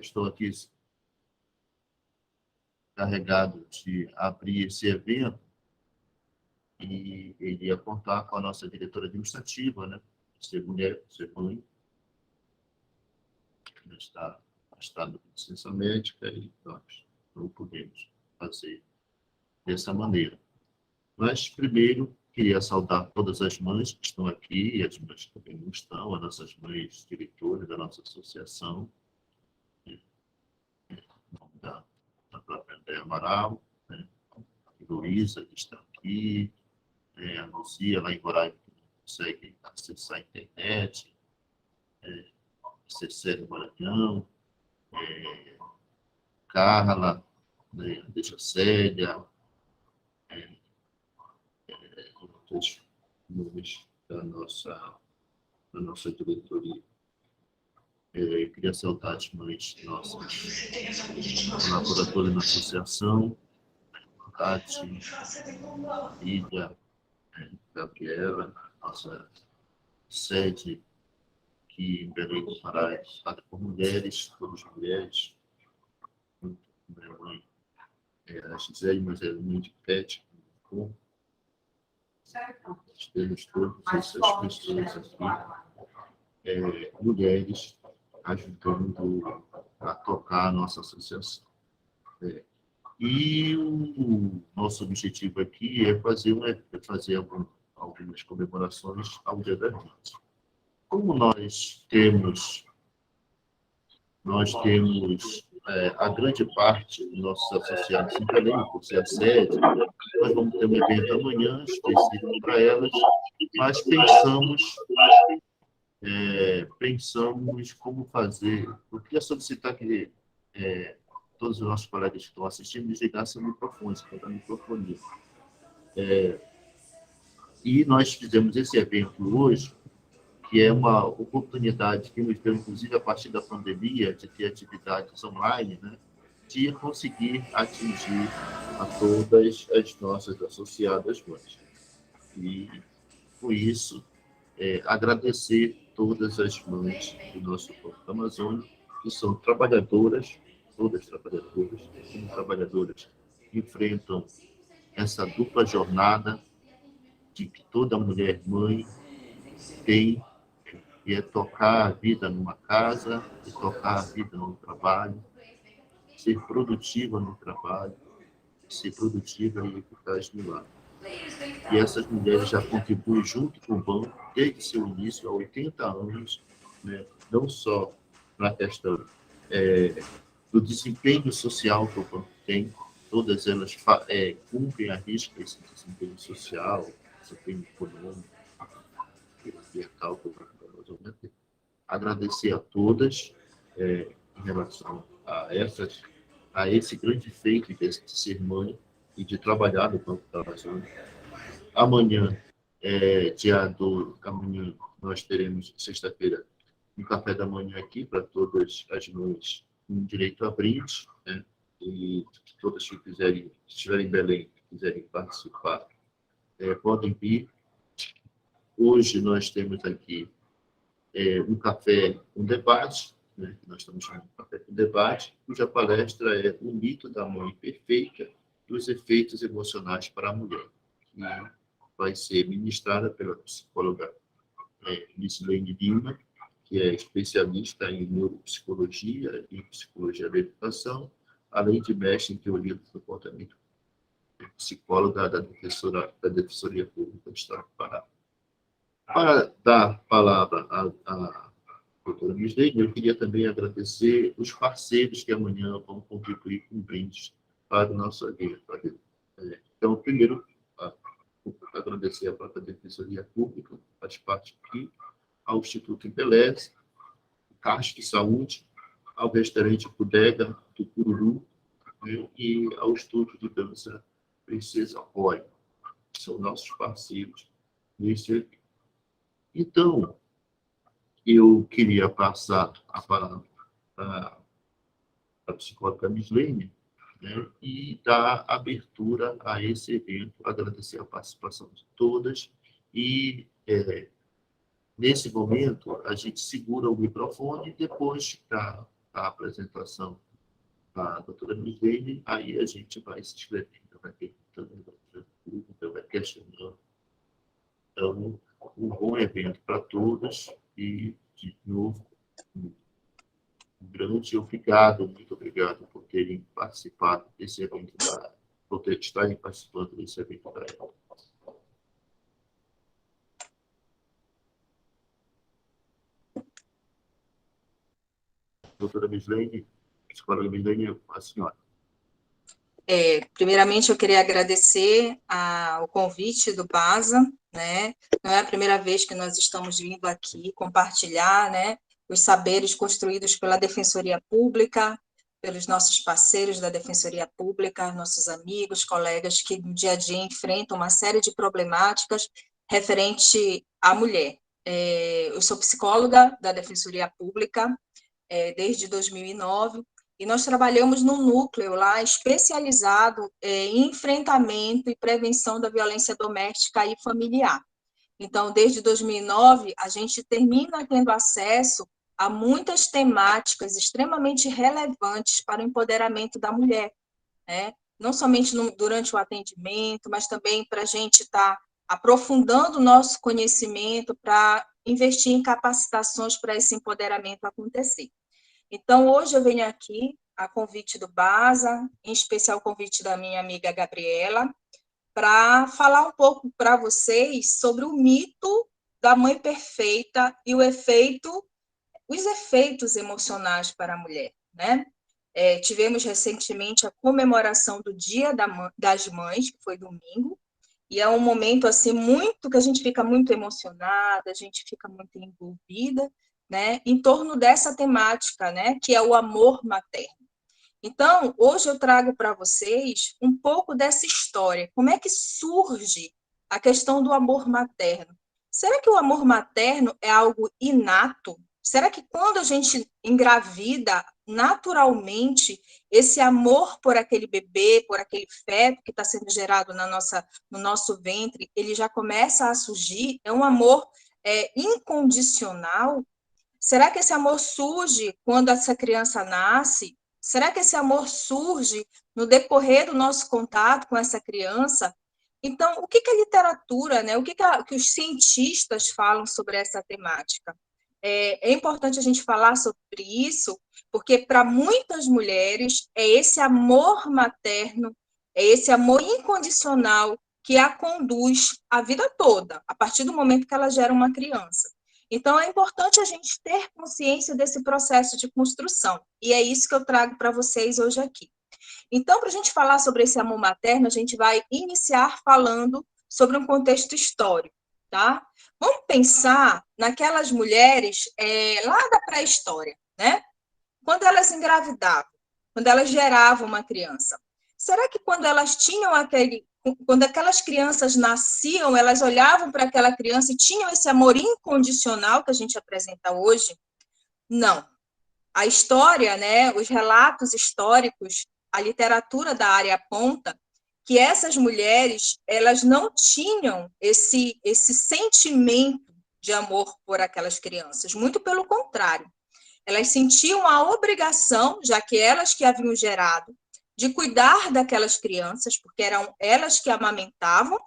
Estou aqui carregado de abrir esse evento e iria contar com a nossa diretora administrativa, né? Ser mulher, ser mãe, está de licença médica e nós não podemos fazer dessa maneira. Mas, primeiro, queria saudar todas as mães que estão aqui e as mães que também não estão, as nossas mães diretoras da nossa associação, em nome da própria Andréa Amaral, né? A Luísa, que está aqui, a Luzia, lá em Roraima, que não consegue acessar a internet, a Cecília Maranhão, Carla, né? A Dejacélia, outros nomes da nossa diretoria. Eu queria saudar as mães nossas colaboradoras na associação, Tati, Lídia, Gabriela, nossa sede aqui em Belém do Pará é formada por mulheres, todas mulheres. Minha mãe a Gisele, mas é muito pet. Temos todas essas pessoas aqui, mulheres, ajudando a tocar a nossa associação. E o nosso objetivo aqui é fazer algumas comemorações ao Dia das Mães. Como nós temos a grande parte dos nossos associados em Belém, por ser a sede, nós vamos ter um evento amanhã específico para elas, mas pensamos como fazer. Eu queria solicitar que todos os nossos colegas que estão assistindo desligassem o microfone, se for da microfonia. E nós fizemos esse evento hoje, que é uma oportunidade que nos deu, inclusive, a partir da pandemia, de ter atividades online, né, de conseguir atingir a todas as nossas associadas mães. E, com isso, agradecer todas as mães do nosso povo da Amazônia, que são trabalhadoras, todas trabalhadoras, como trabalhadoras que enfrentam essa dupla jornada de que toda mulher mãe tem, que é tocar a vida numa casa, e tocar a vida no trabalho, ser produtiva no trabalho, ser produtiva e eficaz no lar. E essas mulheres já contribuem junto com o banco, desde seu início, há 80 anos, né? Não só na questão do desempenho social que o banco tem, todas elas cumprem a risca esse desempenho social, desempenho econômico, ambiental que o banco da Amazônia tem. Agradecer a todas em relação a esse grande feito de ser mãe e de trabalhar no Banco da Amazônia. Amanhã, amanhã nós teremos, sexta-feira, um café da manhã aqui para todas as mães com direito a brinde, né? E todas que estiverem em Belém, que quiserem participar, podem vir. Hoje nós temos aqui um café, um debate, né, que nós estamos chamando de café com debate, cuja palestra é o mito da mãe perfeita e os efeitos emocionais para a mulher, que vai ser ministrada pela psicóloga Lislene Lima, que é especialista em neuropsicologia e psicologia da educação, além de mestre em teoria do comportamento, psicóloga da Defensoria Pública do Estado do Pará. Para dar a palavra à doutora Mislene, eu queria também agradecer os parceiros que amanhã vão contribuir com brindes para o nosso evento. Então, primeiro, agradecer à própria Defensoria Pública, que faz parte aqui, ao Instituto Embeleze, Caixa de Saúde, ao restaurante Bodega do Cururu, né, e ao Estúdio de Dança Princesa Roy, que são nossos parceiros nesse evento. Então, eu queria passar a palavra para a psicóloga Mislene, né, e dar abertura a esse evento, agradecer a participação de todas e Nesse momento, a gente segura o microfone e depois da apresentação da doutora Mislene, aí a gente vai se inscrevendo, vai perguntando, vai questionando. Então, um bom evento para todas e, de novo, um grande obrigado, muito obrigado por terem participado desse evento, por estarem participando desse evento da ELA. Doutora Mislene, psicóloga Mislene, a senhora. Primeiramente, eu queria agradecer o convite do BASA, né? Não é a primeira vez que nós estamos vindo aqui compartilhar, né, os saberes construídos pela Defensoria Pública, pelos nossos parceiros da Defensoria Pública, nossos amigos, colegas que no dia a dia enfrentam uma série de problemáticas referente à mulher. Eu sou psicóloga da Defensoria Pública desde 2009, e nós trabalhamos num núcleo lá especializado em enfrentamento e prevenção da violência doméstica e familiar. Então, desde 2009, a gente termina tendo acesso a muitas temáticas extremamente relevantes para o empoderamento da mulher, né? Não somente durante o atendimento, mas também para a gente estar aprofundando o nosso conhecimento para investir em capacitações para esse empoderamento acontecer. Então, hoje eu venho aqui a convite do BASA, em especial o convite da minha amiga Gabriela, para falar um pouco para vocês sobre o mito da mãe perfeita e os efeitos emocionais para a mulher, né? Tivemos recentemente a comemoração do Dia das Mães, que foi domingo, e é um momento assim muito que a gente fica muito emocionada, a gente fica muito envolvida, né, em torno dessa temática, né, que é o amor materno. Então, hoje eu trago para vocês um pouco dessa história. Como é que surge a questão do amor materno? Será que o amor materno é algo inato? Será que quando a gente engravida, naturalmente, esse amor por aquele bebê, por aquele feto que está sendo gerado no nosso ventre, ele já começa a surgir? É um amor incondicional? Será que esse amor surge quando essa criança nasce? Será que esse amor surge no decorrer do nosso contato com essa criança? Então, o que a literatura, né, que os cientistas falam sobre essa temática? É importante a gente falar sobre isso, porque para muitas mulheres é esse amor materno, é esse amor incondicional que a conduz a vida toda, a partir do momento que ela gera uma criança. Então, é importante a gente ter consciência desse processo de construção, e é isso que eu trago para vocês hoje aqui. Então, para a gente falar sobre esse amor materno, a gente vai iniciar falando sobre um contexto histórico, tá? Vamos pensar naquelas mulheres lá da pré-história, né? Quando elas engravidavam, quando elas geravam uma criança. Será que quando elas tinham quando aquelas crianças nasciam, elas olhavam para aquela criança e tinham esse amor incondicional que a gente apresenta hoje? Não. A história, né, os relatos históricos, a literatura da área aponta que essas mulheres, elas não tinham esse sentimento de amor por aquelas crianças, muito pelo contrário. Elas sentiam a obrigação, já que elas que haviam gerado, de cuidar daquelas crianças, porque eram elas que amamentavam,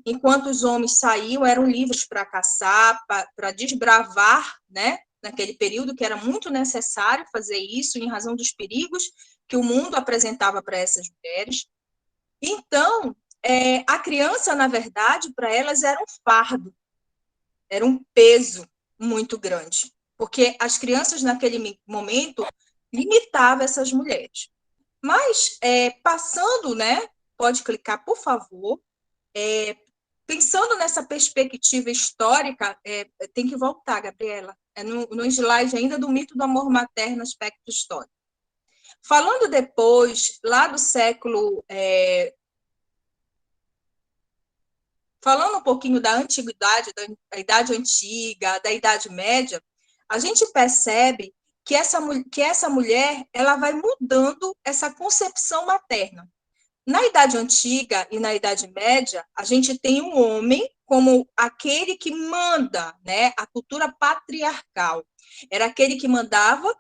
enquanto os homens saíam, eram livres para caçar, para desbravar, né? Naquele período que era muito necessário fazer isso, em razão dos perigos que o mundo apresentava para essas mulheres. Então, a criança, na verdade, para elas era um fardo, era um peso muito grande, porque as crianças, naquele momento, limitavam essas mulheres. Mas, passando, né, pode clicar, por favor, pensando nessa perspectiva histórica, tem que voltar, Gabriela, no slide ainda do mito do amor materno, aspecto histórico. Falando depois, lá do século... falando um pouquinho da antiguidade, da Idade Antiga, da Idade Média, a gente percebe que essa mulher ela vai mudando essa concepção materna. Na Idade Antiga e na Idade Média, a gente tem um homem como aquele que manda, né? A cultura patriarcal. Era aquele que mandava,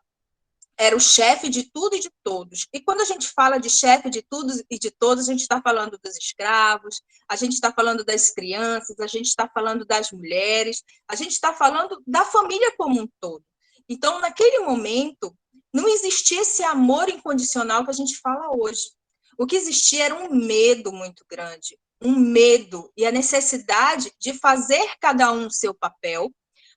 era o chefe de tudo e de todos. E quando a gente fala de chefe de tudo e de todos, a gente está falando dos escravos, a gente está falando das crianças, a gente está falando das mulheres, a gente está falando da família como um todo. Então, naquele momento, não existia esse amor incondicional que a gente fala hoje. O que existia era um medo muito grande, um medo e a necessidade de fazer cada um o seu papel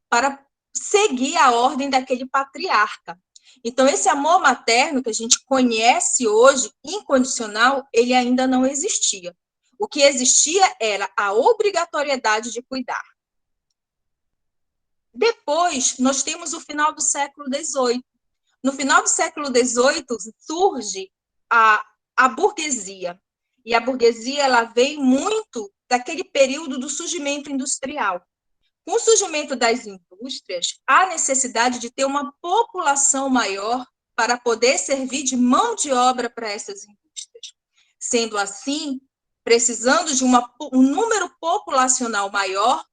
para seguir a ordem daquele patriarca. Então, esse amor materno que a gente conhece hoje, incondicional, ele ainda não existia. O que existia era a obrigatoriedade de cuidar. Depois, nós temos o final do século XVIII. No final do século XVIII, surge a burguesia. E a burguesia ela vem muito daquele período do surgimento industrial. Com o surgimento das indústrias, há necessidade de ter uma população maior para poder servir de mão de obra para essas indústrias. Sendo assim, precisando de um número populacional maior,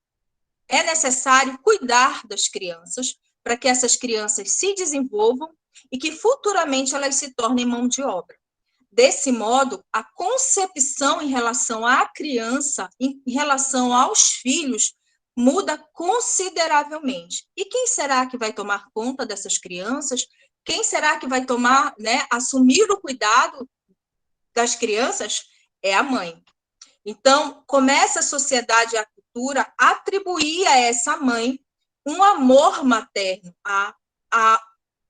é necessário cuidar das crianças para que essas crianças se desenvolvam e que futuramente elas se tornem mão de obra. Desse modo, a concepção em relação à criança, em relação aos filhos, muda consideravelmente. E quem será que vai tomar conta dessas crianças? Quem será que vai tomar, né, assumir o cuidado das crianças? É a mãe. Então, começa a sociedade e a cultura a atribuir a essa mãe um amor materno,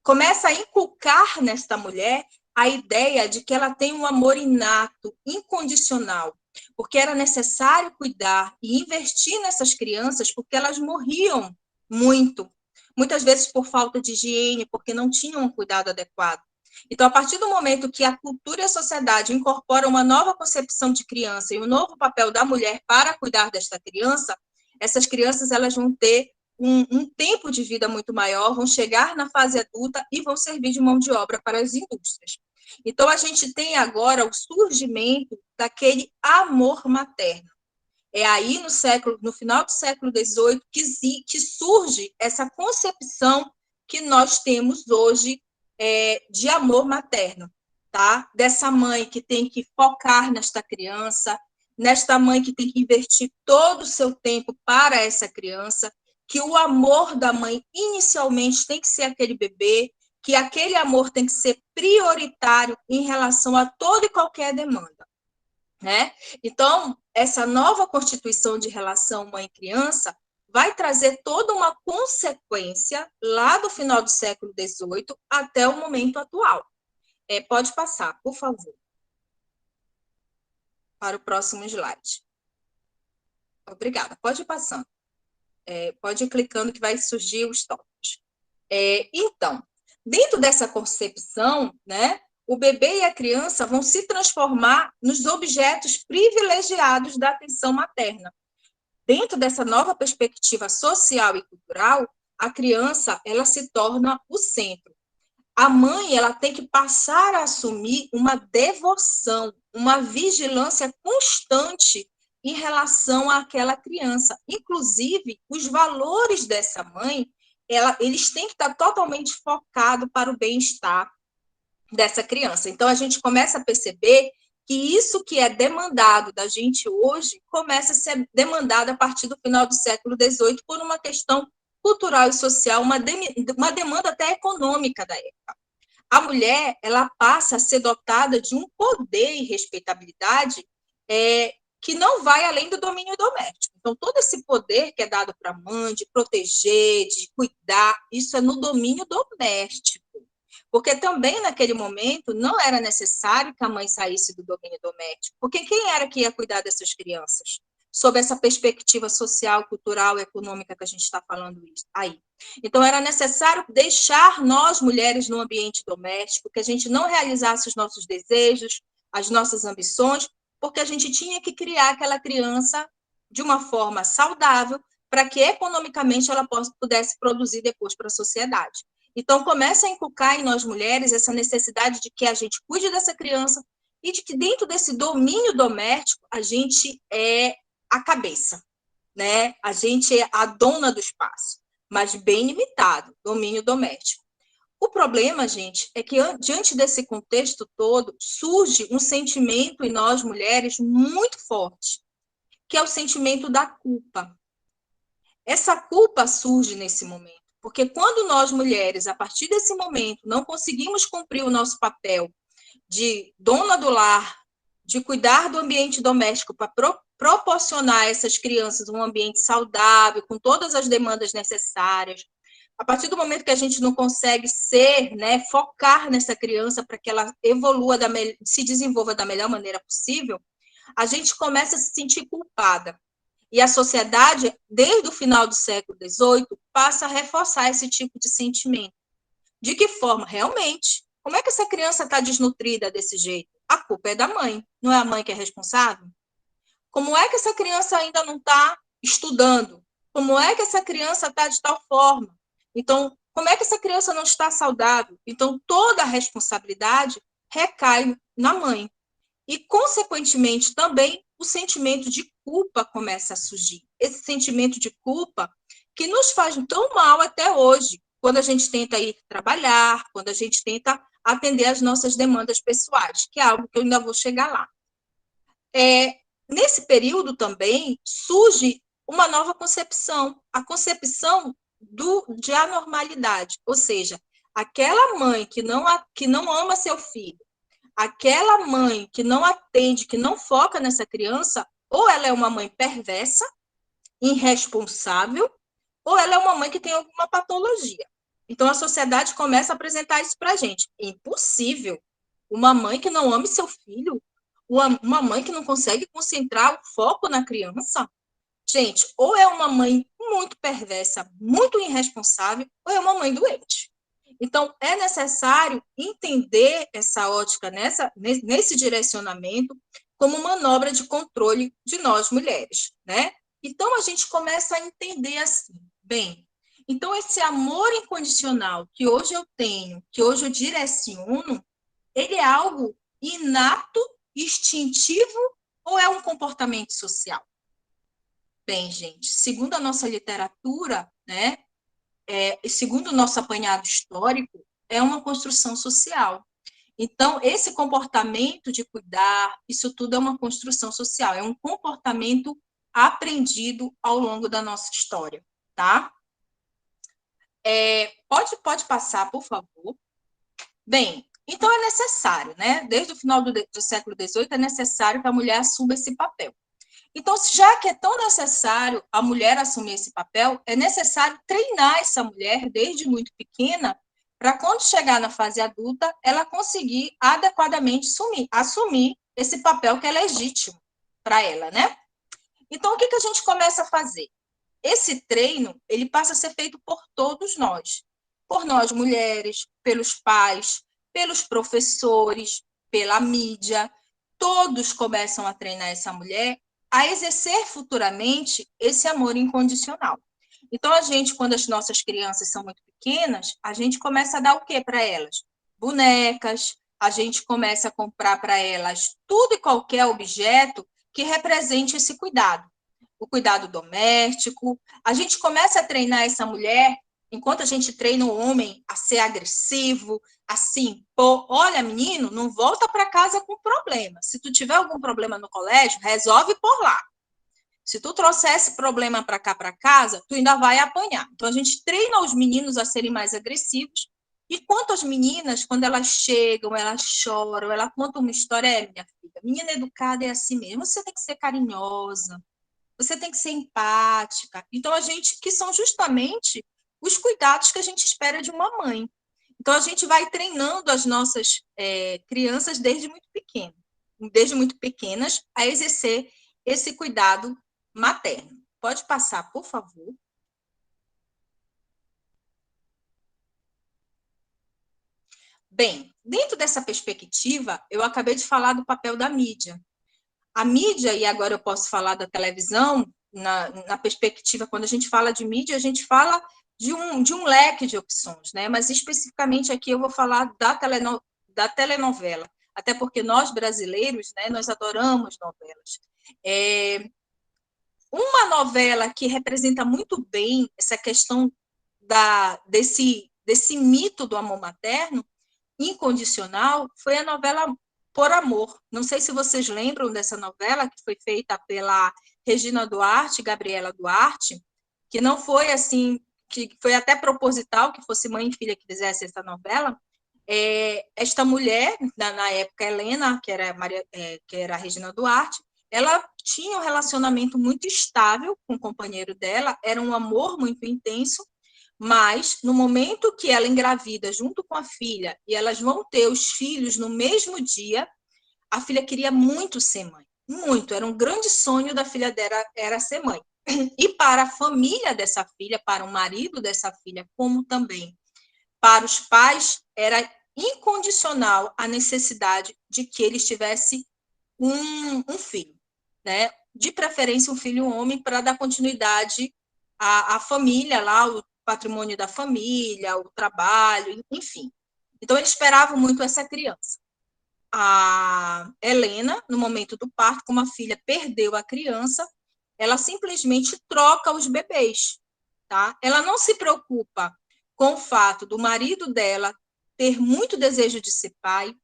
começa a inculcar nesta mulher a ideia de que ela tem um amor inato, incondicional, porque era necessário cuidar e investir nessas crianças, porque elas morriam muito, muitas vezes por falta de higiene, porque não tinham um cuidado adequado. Então, a partir do momento que a cultura e a sociedade incorporam uma nova concepção de criança e um novo papel da mulher para cuidar desta criança, essas crianças elas vão ter um tempo de vida muito maior, vão chegar na fase adulta e vão servir de mão de obra para as indústrias. Então, a gente tem agora o surgimento daquele amor materno. É aí no final do século XVIII que surge essa concepção que nós temos hoje de amor materno, tá? Dessa mãe que tem que focar nesta criança, nesta mãe que tem que investir todo o seu tempo para essa criança, que o amor da mãe inicialmente tem que ser aquele bebê, que aquele amor tem que ser prioritário em relação a toda e qualquer demanda, né? Então, essa nova constituição de relação mãe-criança vai trazer toda uma consequência lá do final do século XVIII até o momento atual. Pode passar, por favor, para o próximo slide. Obrigada. Pode ir passando. Pode ir clicando que vai surgir os tópicos. Então, dentro dessa concepção, né, o bebê e a criança vão se transformar nos objetos privilegiados da atenção materna. Dentro dessa nova perspectiva social e cultural, a criança ela se torna o centro. A mãe ela tem que passar a assumir uma devoção, uma vigilância constante em relação àquela criança. Inclusive, os valores dessa mãe, eles têm que estar totalmente focados para o bem-estar dessa criança. Então, a gente começa a perceber que isso que é demandado da gente hoje começa a ser demandado a partir do final do século XVIII por uma questão cultural e social, uma demanda até econômica da época. A mulher, ela passa a ser dotada de um poder e respeitabilidade que não vai além do domínio doméstico. Então, todo esse poder que é dado para a mãe, de proteger, de cuidar, isso é no domínio doméstico. Porque também, naquele momento, não era necessário que a mãe saísse do domínio doméstico. Porque quem era que ia cuidar dessas crianças? Sob essa perspectiva social, cultural e econômica que a gente está falando aí. Então, era necessário deixar nós, mulheres, no ambiente doméstico, que a gente não realizasse os nossos desejos, as nossas ambições, porque a gente tinha que criar aquela criança de uma forma saudável para que, economicamente, ela pudesse produzir depois para a sociedade. Então, começa a inculcar em nós mulheres essa necessidade de que a gente cuide dessa criança e de que dentro desse domínio doméstico a gente é a cabeça. né? A gente é a dona do espaço, mas bem limitado, domínio doméstico. O problema, gente, é que diante desse contexto todo, surge um sentimento em nós mulheres muito forte, que é o sentimento da culpa. Essa culpa surge nesse momento, porque quando nós mulheres, a partir desse momento, não conseguimos cumprir o nosso papel de dona do lar, de cuidar do ambiente doméstico para proporcionar a essas crianças um ambiente saudável, com todas as demandas necessárias, a partir do momento que a gente não consegue ser, né, focar nessa criança para que ela evolua, se desenvolva da melhor maneira possível, a gente começa a se sentir culpada. E a sociedade, desde o final do século XVIII, passa a reforçar esse tipo de sentimento. De que forma? Realmente. Como é que essa criança está desnutrida desse jeito? A culpa é da mãe. Não é a mãe que é responsável? Como é que essa criança ainda não está estudando? Como é que essa criança está de tal forma? Então, como é que essa criança não está saudável? Então, toda a responsabilidade recai na mãe. E, consequentemente, também o sentimento de culpa começa a surgir. Esse sentimento de culpa que nos faz tão mal até hoje, quando a gente tenta ir trabalhar, quando a gente tenta atender às nossas demandas pessoais, que é algo que eu ainda vou chegar lá. Nesse período também surge uma nova concepção, a concepção de anormalidade, ou seja, aquela mãe que não ama seu filho, aquela mãe que não atende, que não foca nessa criança, ou ela é uma mãe perversa, irresponsável, ou ela é uma mãe que tem alguma patologia. Então, a sociedade começa a apresentar isso para a gente. É impossível. Uma mãe que não ame seu filho, uma mãe que não consegue concentrar o foco na criança. Gente, ou é uma mãe muito perversa, muito irresponsável, ou é uma mãe doente. Então, é necessário entender essa ótica nesse direcionamento como manobra de controle de nós mulheres, né? Então, a gente começa a entender assim, bem, então esse amor incondicional que hoje eu tenho, que hoje eu direciono, ele é algo inato, instintivo ou é um comportamento social? Bem, gente, segundo a nossa literatura, né, segundo o nosso apanhado histórico, é uma construção social. Então, esse comportamento de cuidar, isso tudo é uma construção social, é um comportamento aprendido ao longo da nossa história, tá? Pode passar, por favor. Bem, então é necessário, né? Desde o final do século XVIII, é necessário que a mulher assuma esse papel. Então, já que é tão necessário a mulher assumir esse papel, é necessário treinar essa mulher desde muito pequena, para quando chegar na fase adulta, ela conseguir adequadamente assumir esse papel que é legítimo para ela, né? Então, o que a gente começa a fazer? Esse treino, ele passa a ser feito por nós mulheres, pelos pais, pelos professores, pela mídia, todos começam a treinar essa mulher a exercer futuramente esse amor incondicional. Então, a gente, quando as nossas crianças são muito pequenas, a gente começa a dar o quê para elas? Bonecas, a gente começa a comprar para elas tudo e qualquer objeto que represente esse cuidado. O cuidado doméstico, a gente começa a treinar essa mulher, enquanto a gente treina o homem a ser agressivo, assim, olha, menino, não volta para casa com problema. Se tu tiver algum problema no colégio, resolve por lá. Se tu trouxer esse problema para cá, para casa, tu ainda vai apanhar. Então, a gente treina os meninos a serem mais agressivos. E quanto às meninas, quando elas chegam, elas choram, ela conta uma história, minha filha, menina educada é assim mesmo, você tem que ser carinhosa, você tem que ser empática. Então, que são justamente os cuidados que a gente espera de uma mãe. Então, a gente vai treinando as nossas crianças desde muito pequenas, a exercer esse cuidado materno. Pode passar, por favor. Bem, dentro dessa perspectiva, eu acabei de falar do papel da mídia. A mídia, e agora eu posso falar da televisão, na perspectiva, quando a gente fala de mídia, a gente fala de um leque de opções, né? Mas especificamente aqui eu vou falar da telenovela, até porque nós brasileiros, né, nós adoramos novelas. uma novela que representa muito bem essa questão desse mito do amor materno incondicional foi a novela Por Amor. Não sei se vocês lembram dessa novela, que foi feita pela Regina Duarte, Gabriela Duarte, que não foi assim, que foi até proposital que fosse mãe e filha que fizesse essa novela. Esta mulher, na época, Helena, que era a Regina Duarte, ela tinha um relacionamento muito estável com o companheiro dela, era um amor muito intenso, mas no momento que ela engravida junto com a filha e elas vão ter os filhos no mesmo dia, a filha queria muito ser mãe, muito, era um grande sonho da filha dela, era ser mãe. E para a família dessa filha, para o marido dessa filha, como também para os pais, era incondicional a necessidade de que eles tivessem um filho, né? De preferência um filho homem, para dar continuidade à família, lá, o patrimônio da família, o trabalho, enfim. Então, eles esperavam muito essa criança. A Helena, no momento do parto, como a filha perdeu a criança, ela simplesmente troca os bebês, tá? Ela não se preocupa com o fato do marido dela ter muito desejo de ser pai,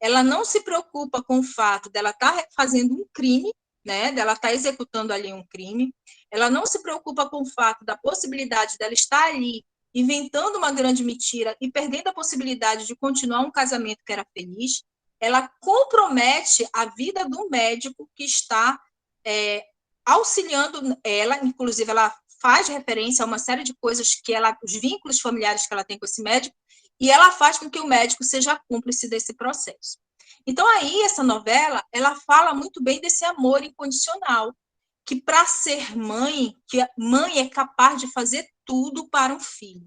ela não se preocupa com o fato dela estar fazendo um crime, né? Dela estar executando ali um crime, ela não se preocupa com o fato da possibilidade dela estar ali inventando uma grande mentira e perdendo a possibilidade de continuar um casamento que era feliz. Ela compromete a vida do médico que está auxiliando ela, inclusive ela faz referência a uma série de coisas que os vínculos familiares que ela tem com esse médico, e ela faz com que o médico seja cúmplice desse processo. Então, aí, essa novela, ela fala muito bem desse amor incondicional, que para ser mãe, que a mãe é capaz de fazer tudo para um filho.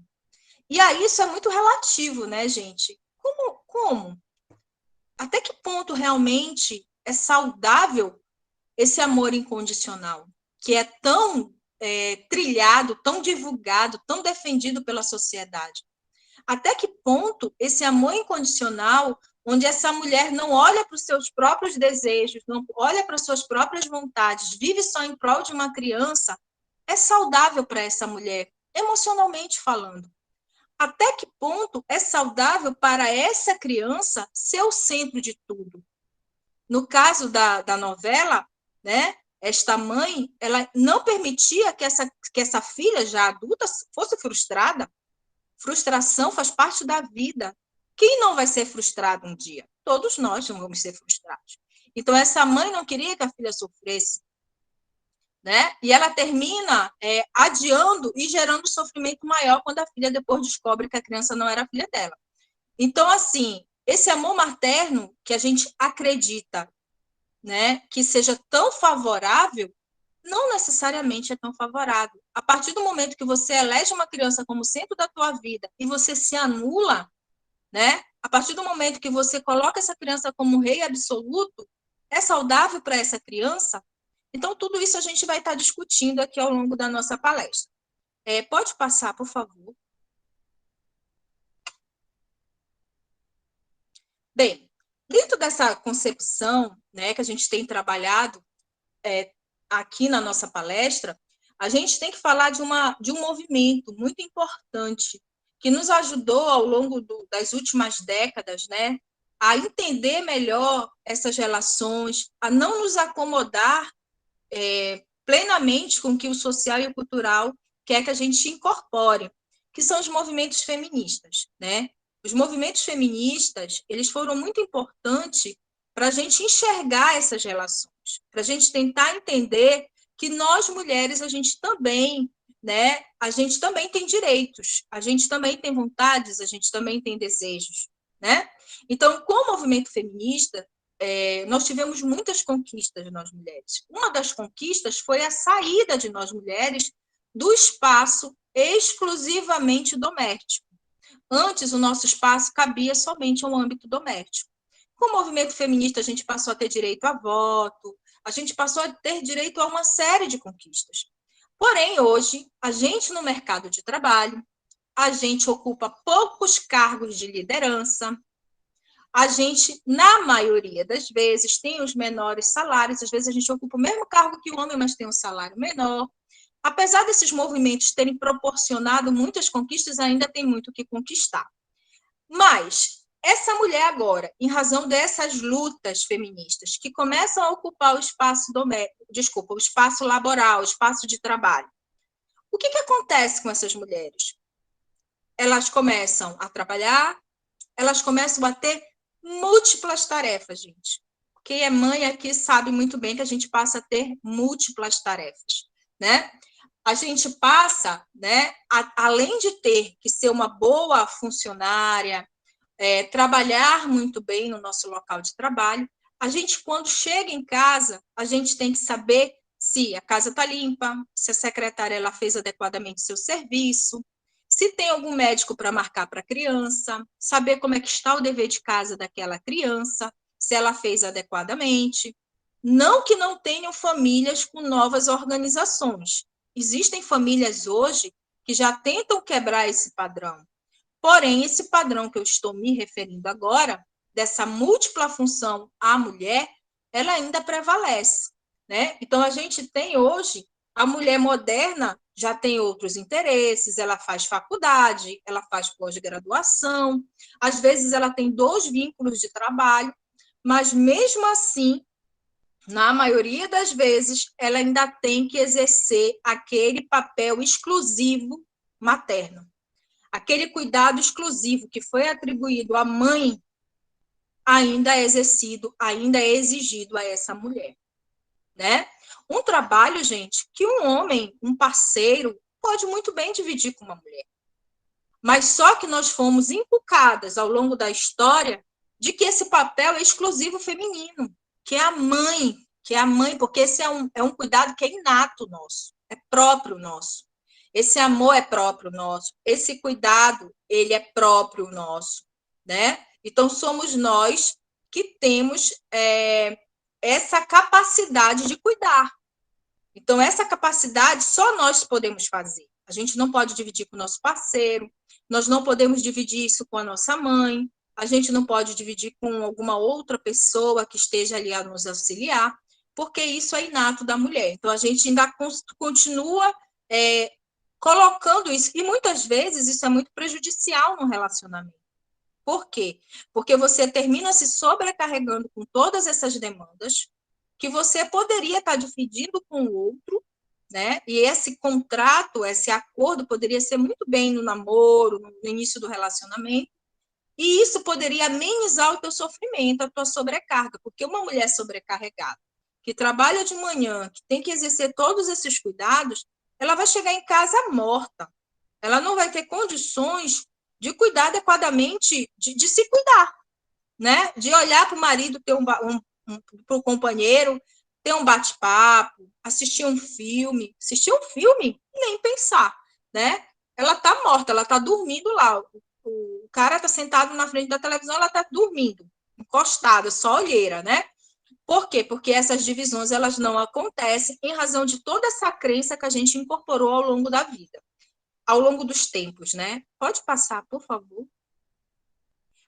E aí isso é muito relativo, né, gente? Como? Até que ponto realmente é saudável esse amor incondicional, que é tão trilhado, tão divulgado, tão defendido pela sociedade? Até que ponto esse amor incondicional, onde essa mulher não olha para os seus próprios desejos, não olha para as suas próprias vontades, vive só em prol de uma criança, é saudável para essa mulher, emocionalmente falando? Até que ponto é saudável para essa criança ser o centro de tudo? No caso da novela, né, esta mãe, ela não permitia que essa filha já adulta fosse frustrada. Frustração faz parte da vida. Quem não vai ser frustrado um dia? Todos nós vamos ser frustrados. Então, essa mãe não queria que a filha sofresse, né? E ela termina adiando e gerando sofrimento maior quando a filha depois descobre que a criança não era filha dela. Então, assim, esse amor materno que a gente acredita, né, que seja tão favorável, não necessariamente é tão favorável. A partir do momento que você elege uma criança como centro da tua vida e você se anula, né? A partir do momento que você coloca essa criança como rei absoluto, é saudável para essa criança? Então, tudo isso a gente vai estar discutindo aqui ao longo da nossa palestra. Pode passar, por favor. Bem, dentro dessa concepção, né, que a gente tem trabalhado aqui na nossa palestra, a gente tem que falar de um movimento muito importante que nos ajudou ao longo das últimas décadas, né, a entender melhor essas relações, a não nos acomodar plenamente com o que o social e o cultural quer que a gente incorpore, que são os movimentos feministas, né? Os movimentos feministas, eles foram muito importantes para a gente enxergar essas relações, para a gente tentar entender que nós, mulheres, a gente também, né? A gente também tem direitos, a gente também tem vontades, a gente também tem desejos, né? Então, com o movimento feminista, nós tivemos muitas conquistas, nós mulheres. Uma das conquistas foi a saída de nós mulheres do espaço exclusivamente doméstico. Antes, o nosso espaço cabia somente ao âmbito doméstico. Com o movimento feminista, a gente passou a ter direito a voto, a gente passou a ter direito a uma série de conquistas. Porém, hoje, a gente no mercado de trabalho, a gente ocupa poucos cargos de liderança, a gente, na maioria das vezes, tem os menores salários, às vezes a gente ocupa o mesmo cargo que o homem, mas tem um salário menor. Apesar desses movimentos terem proporcionado muitas conquistas, ainda tem muito o que conquistar. Mas essa mulher agora, em razão dessas lutas feministas que começam a ocupar o espaço o espaço laboral, o espaço de trabalho, o que acontece com essas mulheres? Elas começam a trabalhar, elas começam a ter múltiplas tarefas, gente. Quem é mãe aqui sabe muito bem que a gente passa a ter múltiplas tarefas, né? A gente passa, né, além de ter que ser uma boa funcionária, trabalhar muito bem no nosso local de trabalho, a gente, quando chega em casa, a gente tem que saber se a casa está limpa, se a secretária ela fez adequadamente seu serviço, se tem algum médico para marcar para a criança, saber como é que está o dever de casa daquela criança, se ela fez adequadamente. Não que não tenham famílias com novas organizações. Existem famílias hoje que já tentam quebrar esse padrão. Porém, esse padrão que eu estou me referindo agora, dessa múltipla função à mulher, ela ainda prevalece, né? Então, a gente tem hoje, a mulher moderna já tem outros interesses, ela faz faculdade, ela faz pós-graduação, às vezes ela tem 2 vínculos de trabalho, mas mesmo assim, na maioria das vezes, ela ainda tem que exercer aquele papel exclusivo materno. Aquele cuidado exclusivo que foi atribuído à mãe ainda é exercido, ainda é exigido a essa mulher, né? Um trabalho, gente, que um homem, um parceiro, pode muito bem dividir com uma mulher. Mas só que nós fomos inculcadas ao longo da história de que esse papel é exclusivo feminino, que é a mãe, porque esse é um cuidado que é inato nosso, é próprio nosso. Esse amor é próprio nosso, esse cuidado, ele é próprio nosso, né? Então, somos nós que temos essa capacidade de cuidar. Então, essa capacidade só nós podemos fazer. A gente não pode dividir com o nosso parceiro, nós não podemos dividir isso com a nossa mãe, a gente não pode dividir com alguma outra pessoa que esteja ali a nos auxiliar, porque isso é inato da mulher. Então, a gente ainda continua colocando isso, e muitas vezes isso é muito prejudicial no relacionamento. Por quê? Porque você termina se sobrecarregando com todas essas demandas que você poderia estar dividindo com o outro, né? E esse contrato, esse acordo poderia ser muito bem no namoro, no início do relacionamento, e isso poderia amenizar o teu sofrimento, a tua sobrecarga, porque uma mulher sobrecarregada, que trabalha de manhã, que tem que exercer todos esses cuidados, ela vai chegar em casa morta. Ela não vai ter condições de cuidar adequadamente, de se cuidar, né? De olhar para o marido, ter para o companheiro, ter um bate-papo, assistir um filme. Assistir um filme? Nem pensar, né? Ela está morta, ela está dormindo lá. O cara está sentado na frente da televisão, ela está dormindo, encostada, só olheira, né? Por quê? Porque essas divisões elas não acontecem em razão de toda essa crença que a gente incorporou ao longo da vida, ao longo dos tempos, né? Pode passar, por favor.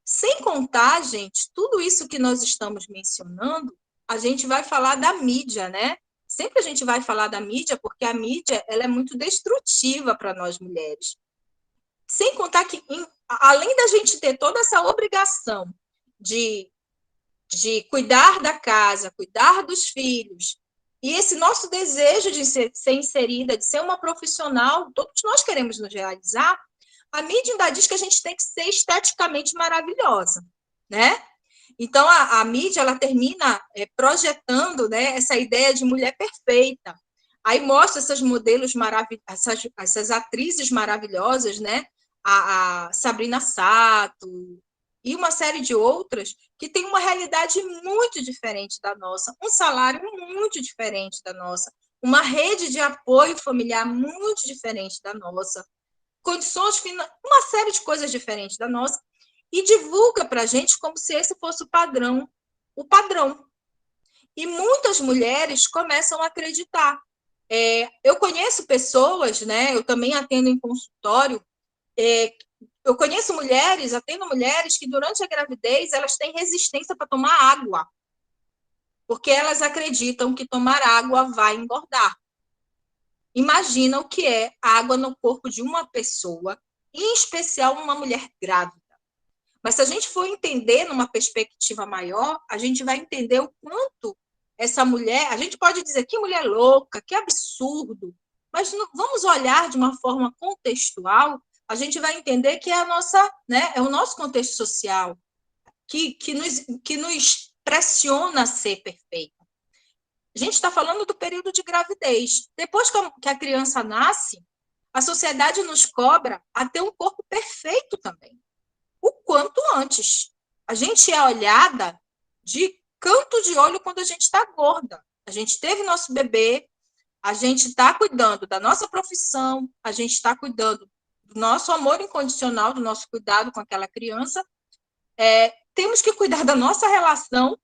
Sem contar, gente, tudo isso que nós estamos mencionando, a gente vai falar da mídia, né? Sempre a gente vai falar da mídia, porque a mídia ela é muito destrutiva para nós mulheres. Sem contar que, além da gente ter toda essa obrigação de cuidar da casa, cuidar dos filhos, e esse nosso desejo de ser inserida, de ser uma profissional, todos nós queremos nos realizar, a mídia ainda diz que a gente tem que ser esteticamente maravilhosa, né? Então, a mídia, ela termina projetando, né, essa ideia de mulher perfeita. Aí mostra essas modelos maravilhosas, essas atrizes maravilhosas, né? A Sabrina Sato e uma série de outras que tem uma realidade muito diferente da nossa, um salário muito diferente da nossa, uma rede de apoio familiar muito diferente da nossa, condições financeiras, uma série de coisas diferentes da nossa, e divulga para a gente como se esse fosse o padrão. E muitas mulheres começam a acreditar. Eu conheço pessoas, né? Eu também atendo em consultório, eu conheço mulheres, atendo mulheres que durante a gravidez elas têm resistência para tomar água, porque elas acreditam que tomar água vai engordar. Imagina o que é água no corpo de uma pessoa, em especial uma mulher grávida. Mas se a gente for entender numa perspectiva maior, a gente vai entender o quanto essa mulher, a gente pode dizer que mulher louca, que absurdo, mas vamos olhar de uma forma contextual, a gente vai entender que é a nossa, né, é o nosso contexto social que nos pressiona a ser perfeita. A gente está falando do período de gravidez. Depois que a criança nasce, a sociedade nos cobra a ter um corpo perfeito também, o quanto antes. A gente é olhada de canto de olho quando a gente está gorda. A gente teve nosso bebê, a gente está cuidando da nossa profissão, a gente está cuidando do nosso amor incondicional, do nosso cuidado com aquela criança. Temos que cuidar da nossa relação,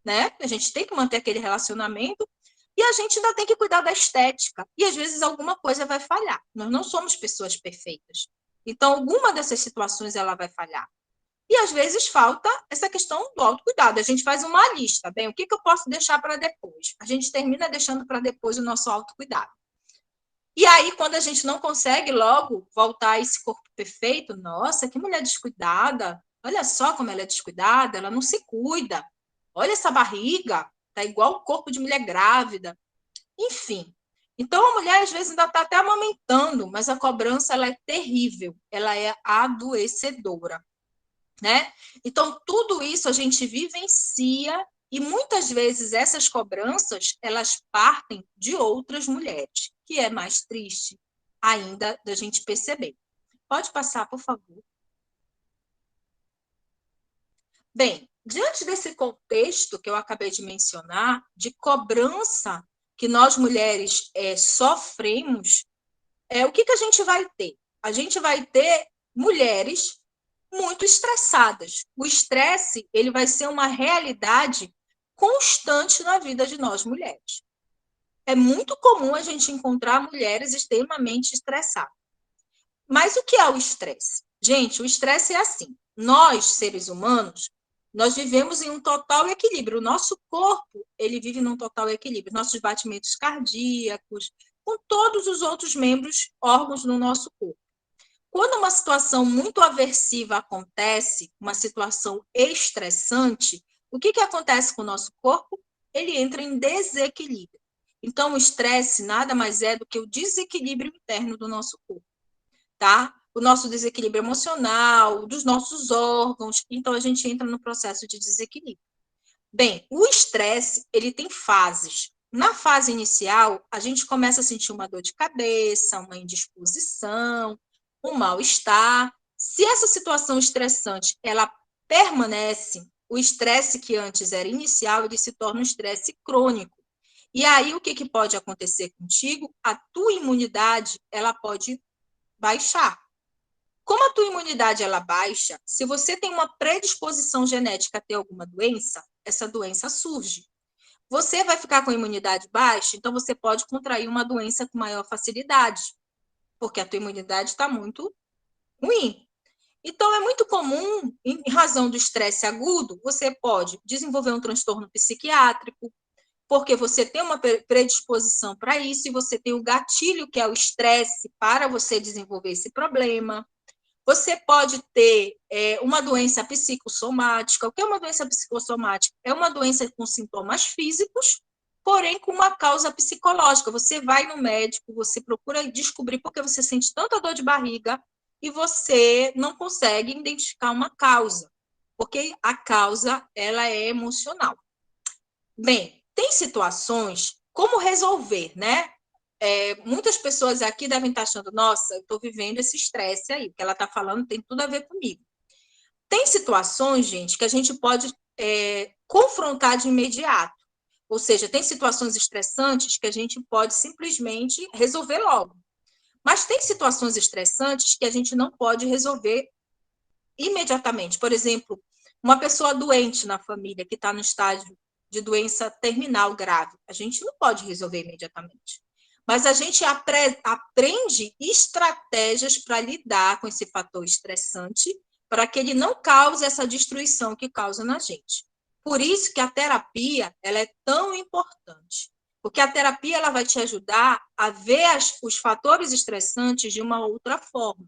né? A gente tem que manter aquele relacionamento e a gente ainda tem que cuidar da estética. E às vezes alguma coisa vai falhar. Nós não somos pessoas perfeitas. Então, alguma dessas situações ela vai falhar. E às vezes falta essa questão do autocuidado. A gente faz uma lista, bem, o que eu posso deixar para depois? A gente termina deixando para depois o nosso autocuidado. E aí, quando a gente não consegue logo voltar a esse corpo perfeito, nossa, que mulher descuidada, olha só como ela é descuidada, ela não se cuida, olha essa barriga, tá igual o corpo de mulher grávida. Enfim, então a mulher às vezes ainda está até amamentando, mas a cobrança ela é terrível, ela é adoecedora. Né? Então, tudo isso a gente vivencia e muitas vezes essas cobranças, elas partem de outras mulheres, que é mais triste ainda da gente perceber. Pode passar, por favor. Bem, diante desse contexto que eu acabei de mencionar, de cobrança que nós mulheres sofremos, o que a gente vai ter? A gente vai ter mulheres muito estressadas. O estresse, ele vai ser uma realidade constante na vida de nós mulheres. É muito comum a gente encontrar mulheres extremamente estressadas. Mas o que é o estresse? Gente, o estresse é assim. Nós, seres humanos, nós vivemos em um total equilíbrio. O nosso corpo, ele vive num total equilíbrio. Nossos batimentos cardíacos, com todos os outros membros, órgãos no nosso corpo. Quando uma situação muito aversiva acontece, uma situação estressante, o que acontece com o nosso corpo? Ele entra em desequilíbrio. Então, o estresse nada mais é do que o desequilíbrio interno do nosso corpo, tá? O nosso desequilíbrio emocional, dos nossos órgãos, então a gente entra no processo de desequilíbrio. Bem, o estresse, ele tem fases. Na fase inicial, a gente começa a sentir uma dor de cabeça, uma indisposição, um mal-estar. Se essa situação estressante ela permanece, o estresse que antes era inicial, ele se torna um estresse crônico. E aí, o que pode acontecer contigo? A tua imunidade, ela pode baixar. Como a tua imunidade, ela baixa, se você tem uma predisposição genética a ter alguma doença, essa doença surge. Você vai ficar com a imunidade baixa, então você pode contrair uma doença com maior facilidade, porque a tua imunidade está muito ruim. Então, é muito comum, em razão do estresse agudo, você pode desenvolver um transtorno psiquiátrico, porque você tem uma predisposição para isso, e você tem o gatilho, que é o estresse, para você desenvolver esse problema. Você pode ter uma doença psicossomática. O que é uma doença psicossomática? É uma doença com sintomas físicos, porém com uma causa psicológica. Você vai no médico, você procura descobrir por que você sente tanta dor de barriga e você não consegue identificar uma causa, porque a causa ela é emocional. Bem, tem situações, como resolver, né? Muitas pessoas aqui devem estar achando, nossa, eu estou vivendo esse estresse aí, o que ela está falando tem tudo a ver comigo. Tem situações, gente, que a gente pode confrontar de imediato. Ou seja, tem situações estressantes que a gente pode simplesmente resolver logo. Mas tem situações estressantes que a gente não pode resolver imediatamente. Por exemplo, uma pessoa doente na família que está no estágio de doença terminal grave, a gente não pode resolver imediatamente. mas a gente aprende estratégias para lidar com esse fator estressante, para que ele não cause essa destruição que causa na gente. Por isso que a terapia ela é tão importante, porque a terapia ela vai te ajudar a ver os fatores estressantes de uma outra forma.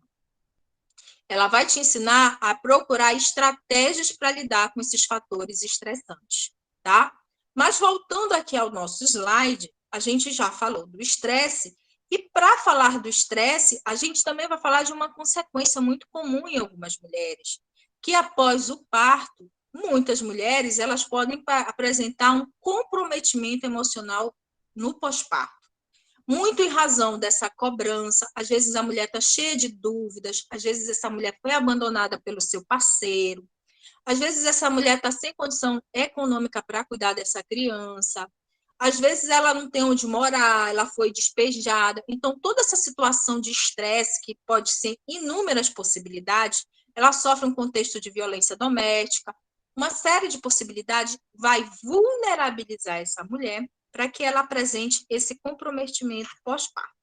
Ela vai te ensinar a procurar estratégias para lidar com esses fatores estressantes, tá? Mas voltando aqui ao nosso slide, a gente já falou do estresse, e para falar do estresse, a gente também vai falar de uma consequência muito comum em algumas mulheres, que após o parto, muitas mulheres elas podem apresentar um comprometimento emocional no pós-parto. Muito em razão dessa cobrança, às vezes a mulher está cheia de dúvidas, às vezes essa mulher foi abandonada pelo seu parceiro, às vezes essa mulher está sem condição econômica para cuidar dessa criança, às vezes ela não tem onde morar, ela foi despejada. Então, toda essa situação de estresse, que pode ser inúmeras possibilidades, ela sofre um contexto de violência doméstica, uma série de possibilidades vai vulnerabilizar essa mulher para que ela apresente esse comprometimento pós-parto.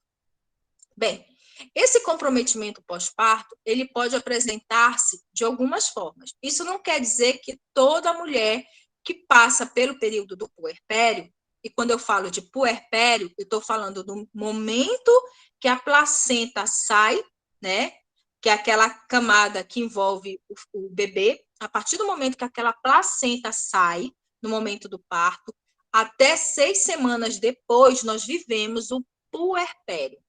Bem, esse comprometimento pós-parto, ele pode apresentar-se de algumas formas. Isso não quer dizer que toda mulher que passa pelo período do puerpério, e quando eu falo de puerpério, eu estou falando do momento que a placenta sai, né? Que é aquela camada que envolve o bebê. A partir do momento que aquela placenta sai, no momento do parto, até 6 semanas depois, nós vivemos o puerpério,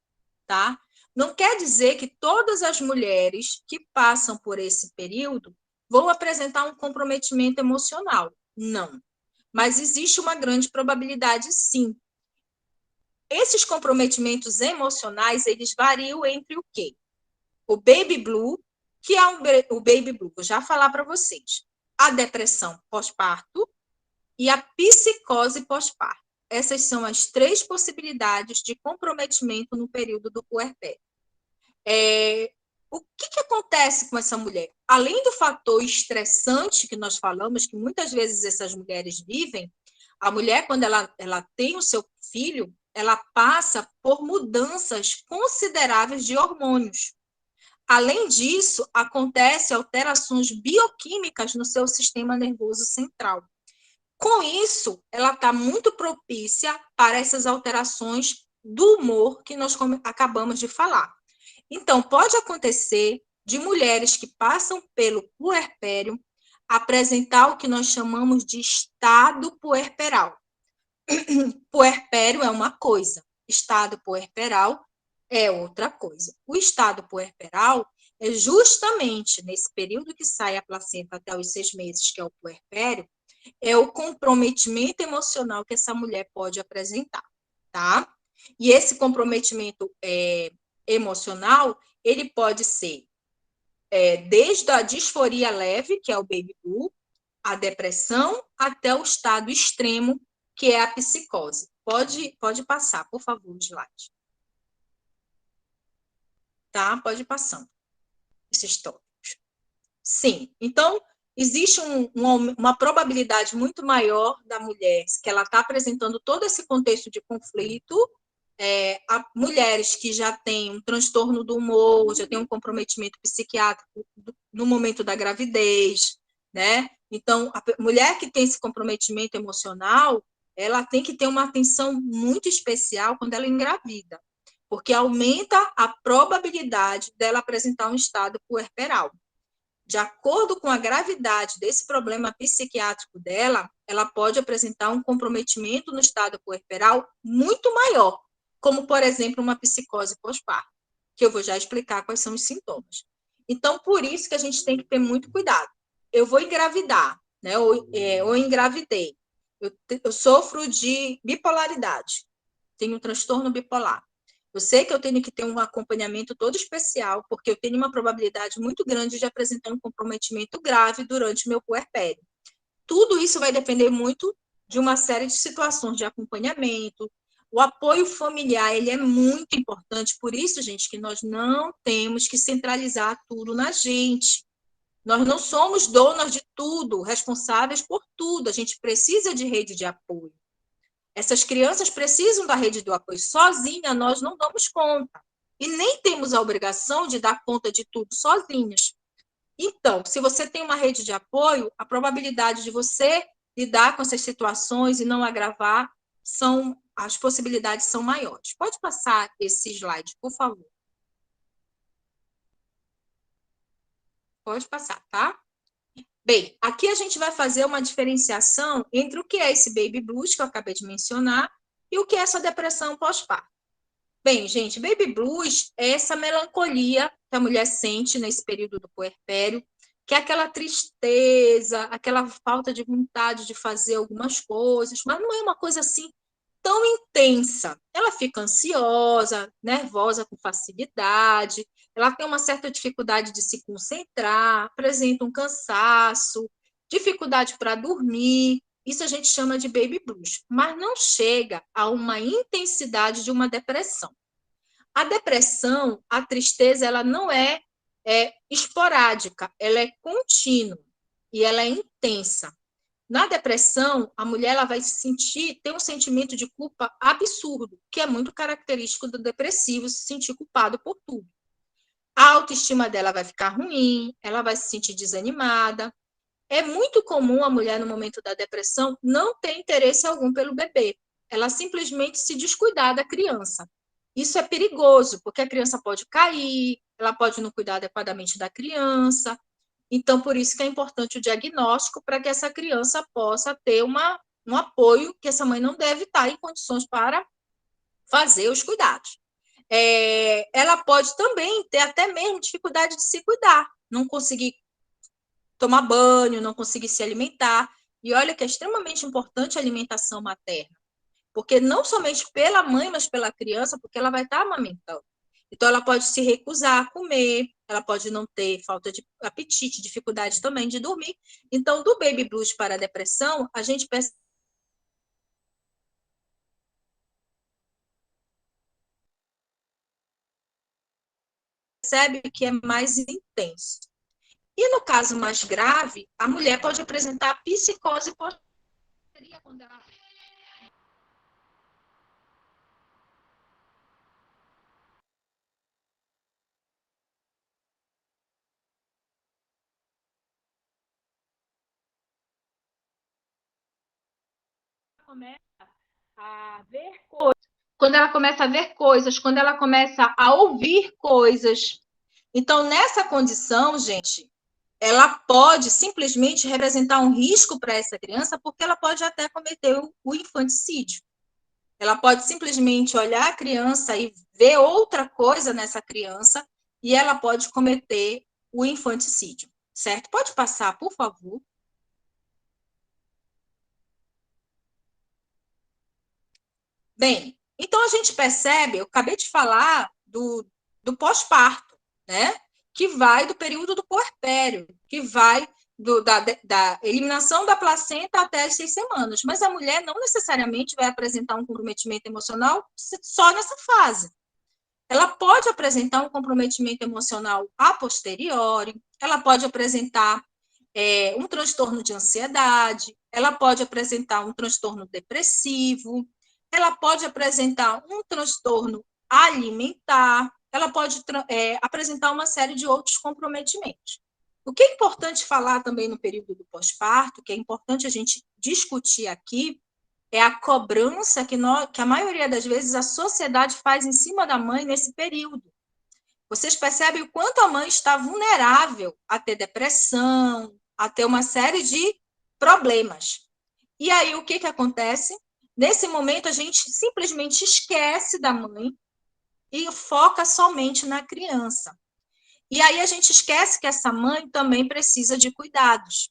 tá? Não quer dizer que todas as mulheres que passam por esse período vão apresentar um comprometimento emocional. Não. Mas existe uma grande probabilidade, sim. Esses comprometimentos emocionais, eles variam entre o quê? O baby blue, que é o baby blue, vou já falar para vocês. A depressão pós-parto e a psicose pós-parto. Essas são as 3 possibilidades de comprometimento no período do puerpério. O que acontece com essa mulher? Além do fator estressante que nós falamos, que muitas vezes essas mulheres vivem, a mulher, quando ela tem o seu filho, ela passa por mudanças consideráveis de hormônios. Além disso, acontecem alterações bioquímicas no seu sistema nervoso central. Com isso, ela está muito propícia para essas alterações do humor que nós acabamos de falar. Então, pode acontecer de mulheres que passam pelo puerpério apresentar o que nós chamamos de estado puerperal. Puerpério é uma coisa, estado puerperal é outra coisa. O estado puerperal é justamente nesse período que sai a placenta até os 6 meses, que é o puerpério, é o comprometimento emocional que essa mulher pode apresentar, tá? E esse comprometimento emocional, ele pode ser desde a disforia leve, que é o baby blue, a depressão, até o estado extremo, que é a psicose. Pode passar, por favor, slide. Tá? Pode ir passando esses tópicos. Sim, então, existe uma probabilidade muito maior da mulher que ela está apresentando todo esse contexto de conflito, mulheres que já têm um transtorno do humor, já têm um comprometimento psiquiátrico no momento da gravidez, né? Então, a mulher que tem esse comprometimento emocional, ela tem que ter uma atenção muito especial quando ela engravida, porque aumenta a probabilidade dela apresentar um estado puerperal. De acordo com a gravidade desse problema psiquiátrico dela, ela pode apresentar um comprometimento no estado puerperal muito maior, como, por exemplo, uma psicose pós-parto, que eu vou já explicar quais são os sintomas. Então, por isso que a gente tem que ter muito cuidado. Eu vou engravidar, né? Ou engravidei. Eu sofro de bipolaridade, tenho um transtorno bipolar. Eu sei que eu tenho que ter um acompanhamento todo especial, porque eu tenho uma probabilidade muito grande de apresentar um comprometimento grave durante o meu puerpério. Tudo isso vai depender muito de uma série de situações de acompanhamento. O apoio familiar, ele é muito importante, por isso, gente, que nós não temos que centralizar tudo na gente. Nós não somos donas de tudo, responsáveis por tudo, a gente precisa de rede de apoio. Essas crianças precisam da rede do apoio. Sozinha, nós não damos conta. E nem temos a obrigação de dar conta de tudo sozinhas. Então, se você tem uma rede de apoio, a probabilidade de você lidar com essas situações e não agravar, as possibilidades são maiores. Pode passar esse slide, por favor. Pode passar, tá? Bem, aqui a gente vai fazer uma diferenciação entre o que é esse baby blues, que eu acabei de mencionar, e o que é essa depressão pós-parto. Bem, gente, baby blues é essa melancolia que a mulher sente nesse período do puerpério, que é aquela tristeza, aquela falta de vontade de fazer algumas coisas, mas não é uma coisa assim tão intensa. Ela fica ansiosa, nervosa com facilidade, ela tem uma certa dificuldade de se concentrar, apresenta um cansaço, dificuldade para dormir. Isso a gente chama de baby blues, mas não chega a uma intensidade de uma depressão. A depressão, a tristeza, ela não é esporádica, ela é contínua e ela é intensa. Na depressão, a mulher ela vai ter um sentimento de culpa absurdo, que é muito característico do depressivo, se sentir culpado por tudo. A autoestima dela vai ficar ruim, ela vai se sentir desanimada. É muito comum a mulher, no momento da depressão, não ter interesse algum pelo bebê. Ela simplesmente se descuidar da criança. Isso é perigoso, porque a criança pode cair, ela pode não cuidar adequadamente da criança. Então, por isso que é importante o diagnóstico para que essa criança possa ter um apoio que essa mãe não deve estar em condições para fazer os cuidados. Ela pode também ter até mesmo dificuldade de se cuidar, não conseguir tomar banho, não conseguir se alimentar. E olha que é extremamente importante a alimentação materna, porque não somente pela mãe, mas pela criança, porque ela vai estar amamentando. Então, ela pode se recusar a comer, ela pode não ter falta de apetite, dificuldade também de dormir. Então, do baby blues para a depressão, a gente percebe que é mais intenso. E no caso mais grave, a mulher pode apresentar psicose pós-parto, quando ela começa a ver coisas, quando ela começa a ver coisas, quando ela começa a ouvir coisas. Então, nessa condição, gente, ela pode simplesmente representar um risco para essa criança, porque ela pode até cometer o infanticídio. Ela pode simplesmente olhar a criança e ver outra coisa nessa criança, e ela pode cometer o infanticídio, certo? Pode passar, por favor. Bem, então a gente percebe, eu acabei de falar do pós-parto, né? Que vai do período do puerpério, que vai da eliminação da placenta até as 6 semanas. Mas a mulher não necessariamente vai apresentar um comprometimento emocional só nessa fase. Ela pode apresentar um comprometimento emocional a posteriori, ela pode apresentar um transtorno de ansiedade, ela pode apresentar um transtorno depressivo, ela pode apresentar um transtorno alimentar, ela pode apresentar uma série de outros comprometimentos. O que é importante falar também no período do pós-parto, que é importante a gente discutir aqui, é a cobrança que a maioria das vezes a sociedade faz em cima da mãe nesse período. Vocês percebem o quanto a mãe está vulnerável a ter depressão, a ter uma série de problemas. E aí, o que acontece? Nesse momento, a gente simplesmente esquece da mãe e foca somente na criança. E aí, a gente esquece que essa mãe também precisa de cuidados,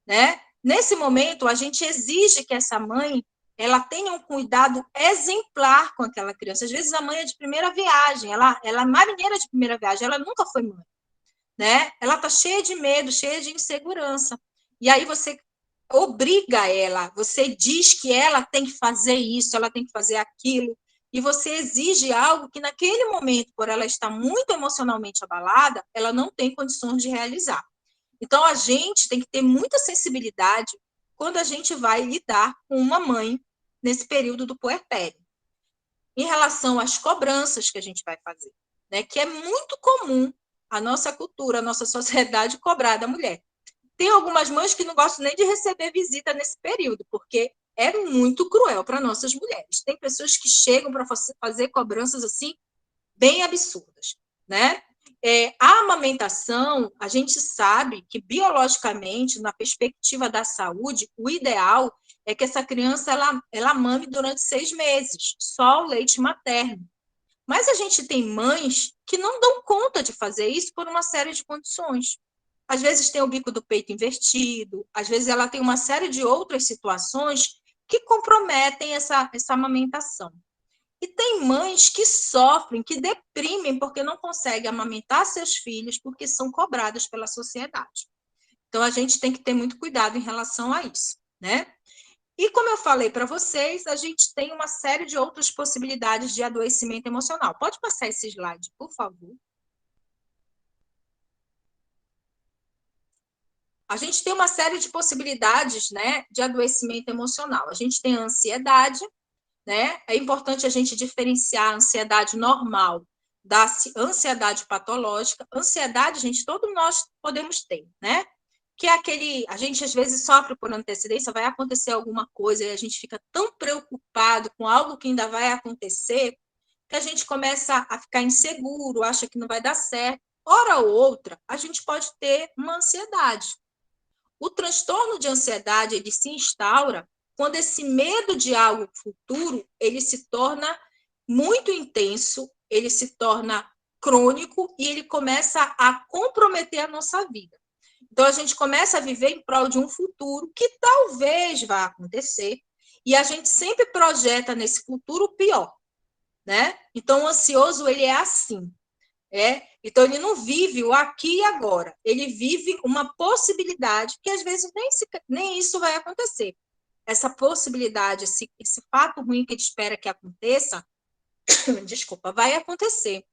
né? Nesse momento, a gente exige que essa mãe ela tenha um cuidado exemplar com aquela criança. Às vezes, a mãe é de primeira viagem, ela é marinheira de primeira viagem, ela nunca foi mãe, né? Ela está cheia de medo, cheia de insegurança. E aí você obriga ela, você diz que ela tem que fazer isso, ela tem que fazer aquilo, e você exige algo que naquele momento, por ela estar muito emocionalmente abalada, ela não tem condições de realizar. Então, a gente tem que ter muita sensibilidade quando a gente vai lidar com uma mãe nesse período do puerpério. Em relação às cobranças que a gente vai fazer, né, que é muito comum a nossa cultura, a nossa sociedade cobrar da mulher. Tem algumas mães que não gostam nem de receber visita nesse período, porque é muito cruel para nossas mulheres. Tem pessoas que chegam para fazer cobranças assim bem absurdas, né? A amamentação, a gente sabe que biologicamente, na perspectiva da saúde, o ideal é que essa criança ela mame durante 6 meses, só o leite materno. Mas a gente tem mães que não dão conta de fazer isso por uma série de condições. Às vezes tem o bico do peito invertido, às vezes ela tem uma série de outras situações que comprometem essa amamentação. E tem mães que sofrem, que deprimem porque não conseguem amamentar seus filhos porque são cobradas pela sociedade. Então, a gente tem que ter muito cuidado em relação a isso, né? E como eu falei para vocês, a gente tem uma série de outras possibilidades de adoecimento emocional. Pode passar esse slide, por favor? A gente tem uma série de possibilidades, né, de adoecimento emocional. A gente tem a ansiedade, né? É importante a gente diferenciar a ansiedade normal da ansiedade patológica. Ansiedade, gente, todos nós podemos ter, né? Que é aquele, a gente às vezes sofre por antecedência, vai acontecer alguma coisa e a gente fica tão preocupado com algo que ainda vai acontecer, que a gente começa a ficar inseguro, acha que não vai dar certo. Hora ou outra, a gente pode ter uma ansiedade. O transtorno de ansiedade, ele se instaura quando esse medo de algo futuro, ele se torna muito intenso, ele se torna crônico e ele começa a comprometer a nossa vida. Então, a gente começa a viver em prol de um futuro que talvez vá acontecer e a gente sempre projeta nesse futuro o pior, né? Então, o ansioso, ele é assim. Então, ele não vive o aqui e agora, ele vive uma possibilidade que às vezes nem isso vai acontecer. Essa possibilidade, esse fato ruim que ele espera que aconteça, desculpa, vai acontecer.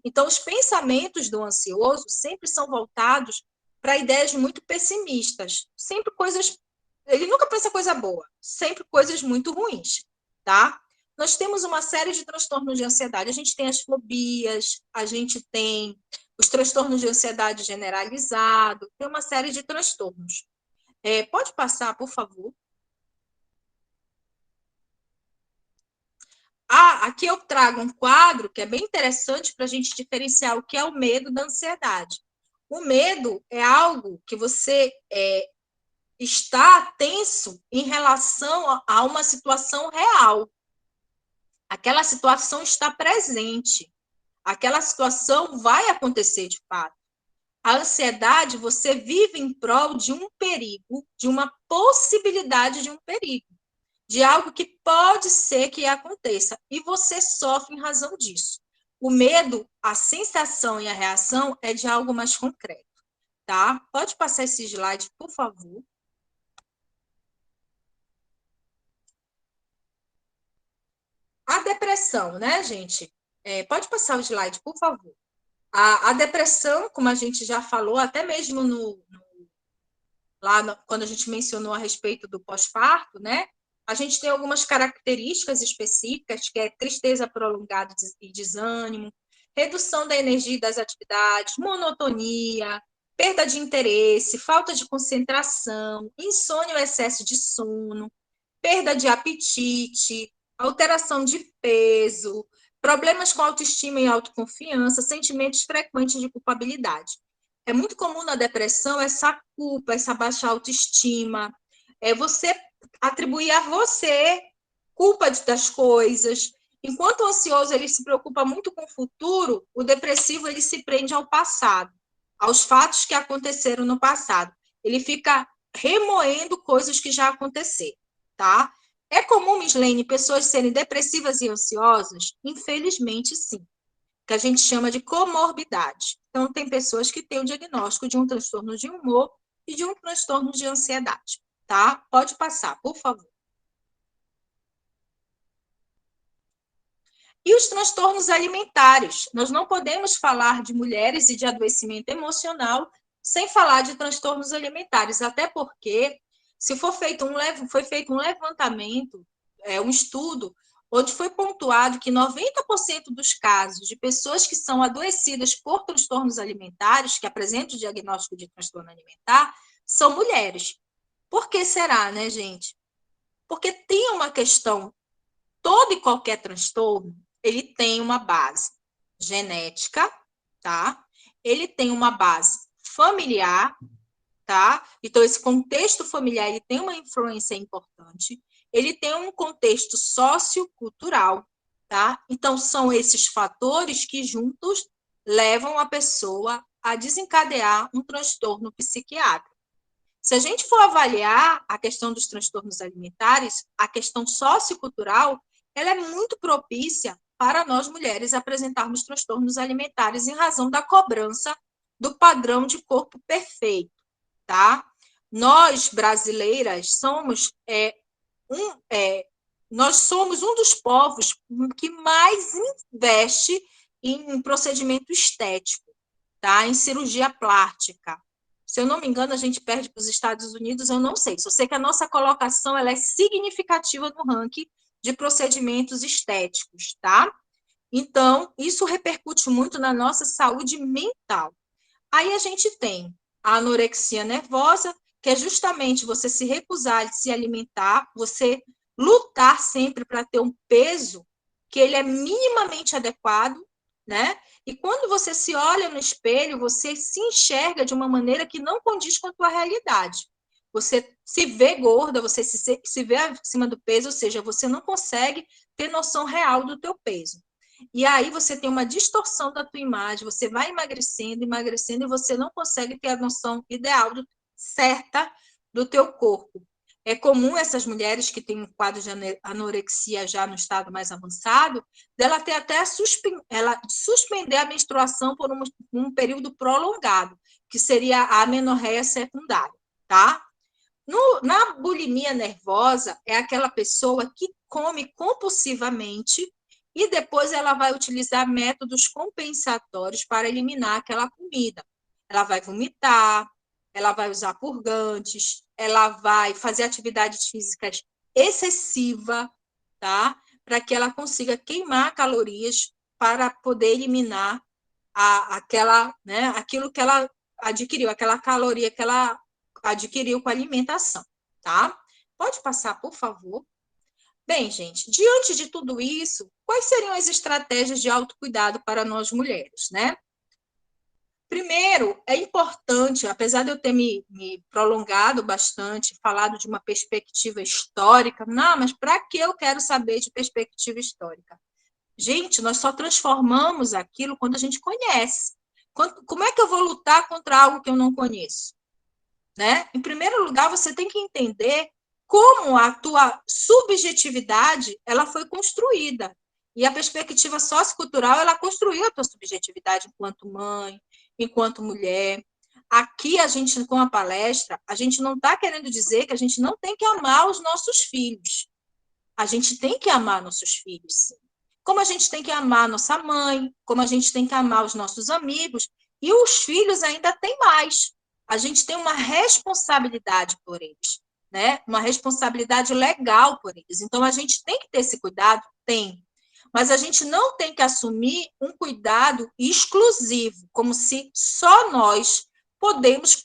Então, os pensamentos do ansioso sempre são voltados para ideias muito pessimistas, sempre coisas. Ele nunca pensa coisa boa, sempre coisas muito ruins, tá? Nós temos uma série de transtornos de ansiedade. A gente tem as fobias, a gente tem os transtornos de ansiedade generalizado, tem uma série de transtornos. Pode passar, por favor? Aqui eu trago um quadro que é bem interessante para a gente diferenciar o que é o medo da ansiedade. O medo é algo que você está tenso em relação a uma situação real. Aquela situação está presente. Aquela situação vai acontecer de fato. A ansiedade, você vive em prol de um perigo, de uma possibilidade de um perigo, de algo que pode ser que aconteça, e você sofre em razão disso. O medo, a sensação e a reação é de algo mais concreto, tá? Pode passar esse slide, por favor. A depressão, né, gente? Pode passar o slide, por favor. A depressão, como a gente já falou, até mesmo quando a gente mencionou a respeito do pós-parto, né? A gente tem algumas características específicas, que é tristeza prolongada e desânimo, redução da energia e das atividades, monotonia, perda de interesse, falta de concentração, insônia ou excesso de sono, perda de apetite, alteração de peso, problemas com autoestima e autoconfiança, sentimentos frequentes de culpabilidade. É muito comum na depressão essa culpa, essa baixa autoestima, você atribuir a você culpa das coisas. Enquanto o ansioso ele se preocupa muito com o futuro, o depressivo ele se prende ao passado, aos fatos que aconteceram no passado. Ele fica remoendo coisas que já aconteceram, tá? É comum, Mislene, pessoas serem depressivas e ansiosas? Infelizmente, sim. Que a gente chama de comorbidade. Então, tem pessoas que têm o diagnóstico de um transtorno de humor e de um transtorno de ansiedade, tá? Pode passar, por favor. E os transtornos alimentares? Nós não podemos falar de mulheres e de adoecimento emocional sem falar de transtornos alimentares, até porque se foi feito um levantamento um estudo onde foi pontuado que 90% dos casos de pessoas que são adoecidas por transtornos alimentares, que apresentam o diagnóstico de transtorno alimentar, são mulheres. Por que será, né, gente? Porque tem uma questão, todo e qualquer transtorno, ele tem uma base genética, tá? Ele tem uma base familiar, tá? Então, esse contexto familiar, ele tem uma influência importante, ele tem um contexto sociocultural, tá? Então, são esses fatores que juntos levam a pessoa a desencadear um transtorno psiquiátrico. Se a gente for avaliar a questão dos transtornos alimentares, a questão sociocultural, ela é muito propícia para nós mulheres apresentarmos transtornos alimentares em razão da cobrança do padrão de corpo perfeito, tá? Nós, brasileiras, nós somos um dos povos que mais investe em procedimento estético, tá? Em cirurgia plástica. Se eu não me engano, a gente perde para os Estados Unidos, eu não sei. Só sei que a nossa colocação ela é significativa no ranking de procedimentos estéticos, tá? Então, isso repercute muito na nossa saúde mental. Aí a gente tem a anorexia nervosa, que é justamente você se recusar de se alimentar, você lutar sempre para ter um peso que ele é minimamente adequado, né? E quando você se olha no espelho, você se enxerga de uma maneira que não condiz com a tua realidade. Você se vê gorda, você se vê acima do peso, ou seja, você não consegue ter noção real do teu peso. E aí você tem uma distorção da tua imagem, você vai emagrecendo, emagrecendo, e você não consegue ter a noção ideal, certa do teu corpo. É comum essas mulheres que têm um quadro de anorexia já no estado mais avançado, dela ter até ela suspender a menstruação por um período prolongado, que seria a amenorreia secundária, tá? Na bulimia nervosa, é aquela pessoa que come compulsivamente e depois ela vai utilizar métodos compensatórios para eliminar aquela comida. Ela vai vomitar, ela vai usar purgantes, ela vai fazer atividades físicas excessiva, tá? Para que ela consiga queimar calorias para poder eliminar aquilo que ela adquiriu, aquela caloria que ela adquiriu com a alimentação, tá? Pode passar, por favor. Bem, gente, diante de tudo isso, quais seriam as estratégias de autocuidado para nós mulheres, né? Primeiro, é importante, apesar de eu ter me prolongado bastante, falado de uma perspectiva histórica, não, mas para que eu quero saber de perspectiva histórica? Gente, nós só transformamos aquilo quando a gente conhece. Como é que eu vou lutar contra algo que eu não conheço? Né? Em primeiro lugar, você tem que entender como a tua subjetividade ela foi construída. E a perspectiva sociocultural, ela construiu a tua subjetividade enquanto mãe, enquanto mulher. Aqui, a gente, com a palestra, a gente não está querendo dizer que a gente não tem que amar os nossos filhos. A gente tem que amar nossos filhos, sim. Como a gente tem que amar nossa mãe, como a gente tem que amar os nossos amigos, e os filhos ainda têm mais. A gente tem uma responsabilidade por eles, né? Uma responsabilidade legal por eles. Então, a gente tem que ter esse cuidado? Tem. Mas a gente não tem que assumir um cuidado exclusivo, como se só nós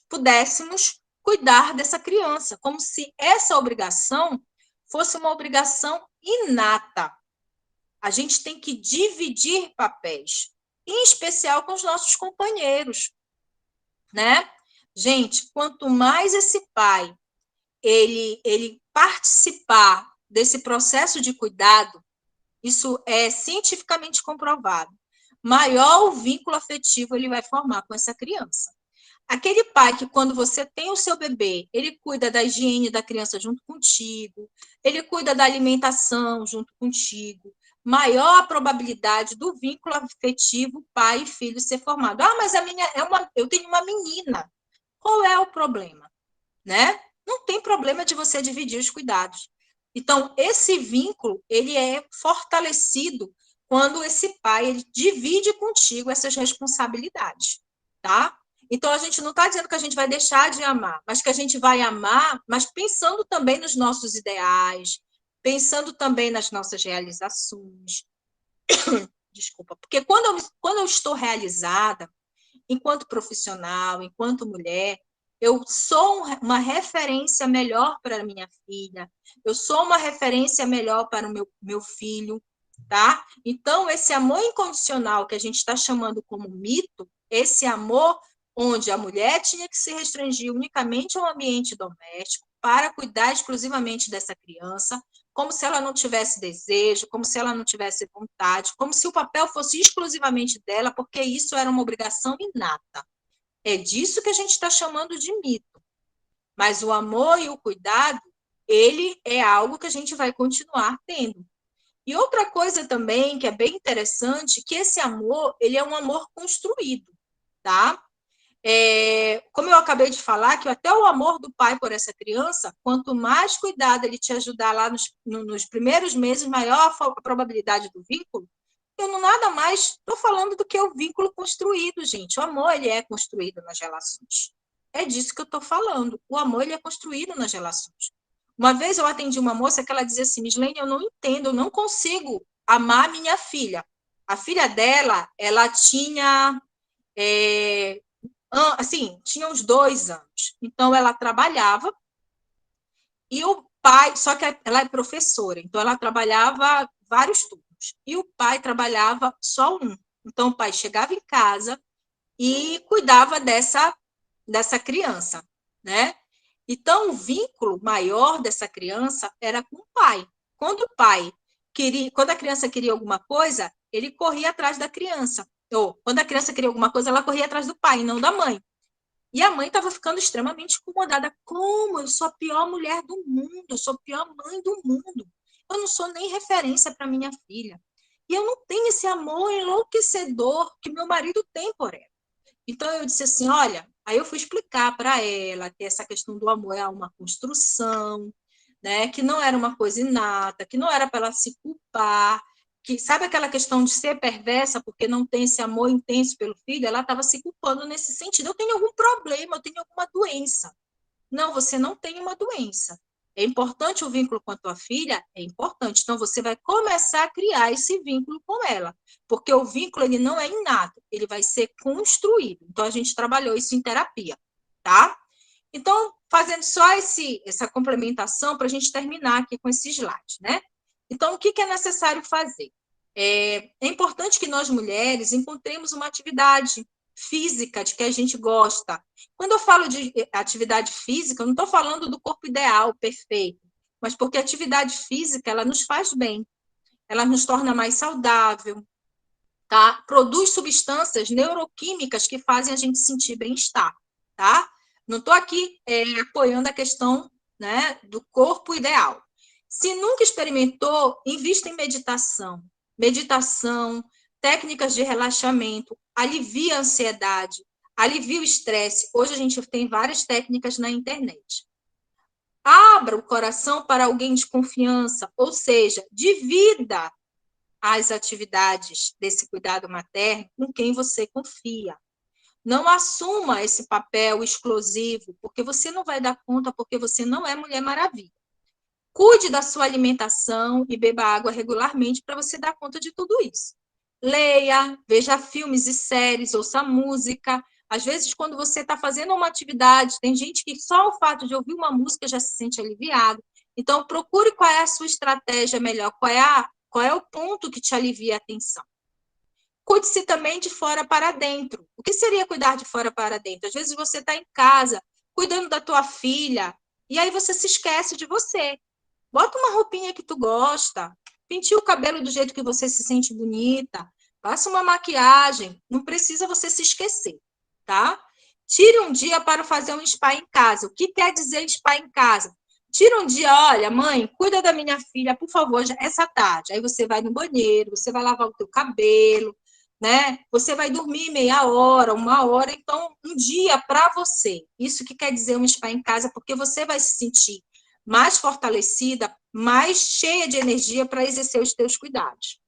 pudéssemos cuidar dessa criança, como se essa obrigação fosse uma obrigação inata. A gente tem que dividir papéis, em especial com os nossos companheiros, né? Gente, quanto mais esse pai ele participar desse processo de cuidado, isso é cientificamente comprovado, maior o vínculo afetivo ele vai formar com essa criança. Aquele pai que, quando você tem o seu bebê, ele cuida da higiene da criança junto contigo, ele cuida da alimentação junto contigo, maior a probabilidade do vínculo afetivo pai e filho ser formado. Ah, mas eu tenho uma menina. Qual é o problema? Né? Não tem problema de você dividir os cuidados. Então, esse vínculo, ele é fortalecido quando esse pai ele divide contigo essas responsabilidades, tá? Então, a gente não está dizendo que a gente vai deixar de amar, mas que a gente vai amar, mas pensando também nos nossos ideais, pensando também nas nossas realizações. Desculpa, porque quando eu estou realizada, enquanto profissional, enquanto mulher, eu sou uma referência melhor para a minha filha, eu sou uma referência melhor para o meu filho, tá? Então, esse amor incondicional que a gente está chamando como mito, esse amor onde a mulher tinha que se restringir unicamente ao ambiente doméstico para cuidar exclusivamente dessa criança, como se ela não tivesse desejo, como se ela não tivesse vontade, como se o papel fosse exclusivamente dela, porque isso era uma obrigação inata. É disso que a gente está chamando de mito. Mas o amor e o cuidado, ele é algo que a gente vai continuar tendo. E outra coisa também que é bem interessante, que esse amor, ele é um amor construído, tá? Como eu acabei de falar, que até o amor do pai por essa criança, quanto mais cuidado ele te ajudar lá nos primeiros meses, maior a probabilidade do vínculo. Eu não nada mais estou falando do que o vínculo construído, gente. O amor, ele é construído nas relações. É disso que eu estou falando. O amor, ele é construído nas relações. Uma vez eu atendi uma moça que ela dizia assim, Mislene, eu não entendo, eu não consigo amar minha filha. A filha dela, ela tinha assim, tinha uns 2 anos. Então, ela trabalhava e o pai, só que ela é professora, então ela trabalhava vários turnos. E o pai trabalhava só um. Então, o pai chegava em casa e cuidava dessa criança, né? Então, o vínculo maior dessa criança era com o pai. Quando o pai queria, quando a criança queria alguma coisa, ele corria atrás da criança. Ou quando a criança queria alguma coisa, ela corria atrás do pai, não da mãe. E a mãe estava ficando extremamente incomodada. Como? Eu sou a pior mulher do mundo, eu sou a pior mãe do mundo. Eu não sou nem referência para minha filha. E eu não tenho esse amor enlouquecedor que meu marido tem por ela. Então eu disse assim, olha, aí eu fui explicar para ela que essa questão do amor é uma construção, né, que não era uma coisa inata, que não era para ela se culpar, que sabe aquela questão de ser perversa porque não tem esse amor intenso pelo filho, ela estava se culpando nesse sentido. Eu tenho algum problema, eu tenho alguma doença. Não, você não tem uma doença. É importante o vínculo com a tua filha? É importante. Então, você vai começar a criar esse vínculo com ela. Porque o vínculo, ele não é inato, ele vai ser construído. Então, a gente trabalhou isso em terapia, tá? Então, fazendo só essa complementação para a gente terminar aqui com esse slide, né? Então, o que é necessário fazer? É importante que nós, mulheres, encontremos uma atividade física de que a gente gosta. Quando eu falo de atividade física, eu não estou falando do corpo ideal, perfeito, mas porque a atividade física, ela nos faz bem, ela nos torna mais saudável, tá? Produz substâncias neuroquímicas que fazem a gente sentir bem-estar, tá? Não estou aqui apoiando a questão, né, do corpo ideal. Se nunca experimentou, invista em meditação. Meditação, técnicas de relaxamento, alivia a ansiedade, alivia o estresse. Hoje a gente tem várias técnicas na internet. Abra o coração para alguém de confiança, ou seja, divida as atividades desse cuidado materno com quem você confia. Não assuma esse papel exclusivo, porque você não vai dar conta, porque você não é Mulher Maravilha. Cuide da sua alimentação e beba água regularmente para você dar conta de tudo isso. Leia, veja filmes e séries, ouça música. Às vezes, quando você está fazendo uma atividade, tem gente que só o fato de ouvir uma música já se sente aliviado. Então, procure qual é a sua estratégia melhor, qual é o ponto que te alivia a tensão. Cuide-se também de fora para dentro. O que seria cuidar de fora para dentro? Às vezes você está em casa, cuidando da tua filha, e aí você se esquece de você. Bota uma roupinha que tu gosta, pinte o cabelo do jeito que você se sente bonita, faça uma maquiagem, não precisa você se esquecer, tá? Tire um dia para fazer um spa em casa. O que quer dizer spa em casa? Tira um dia, olha, mãe, cuida da minha filha, por favor, essa tarde. Aí você vai no banheiro, você vai lavar o teu cabelo, né? Você vai dormir meia hora, 1 hora, então um dia para você. Isso que quer dizer um spa em casa, porque você vai se sentir mais fortalecida, mais cheia de energia para exercer os teus cuidados.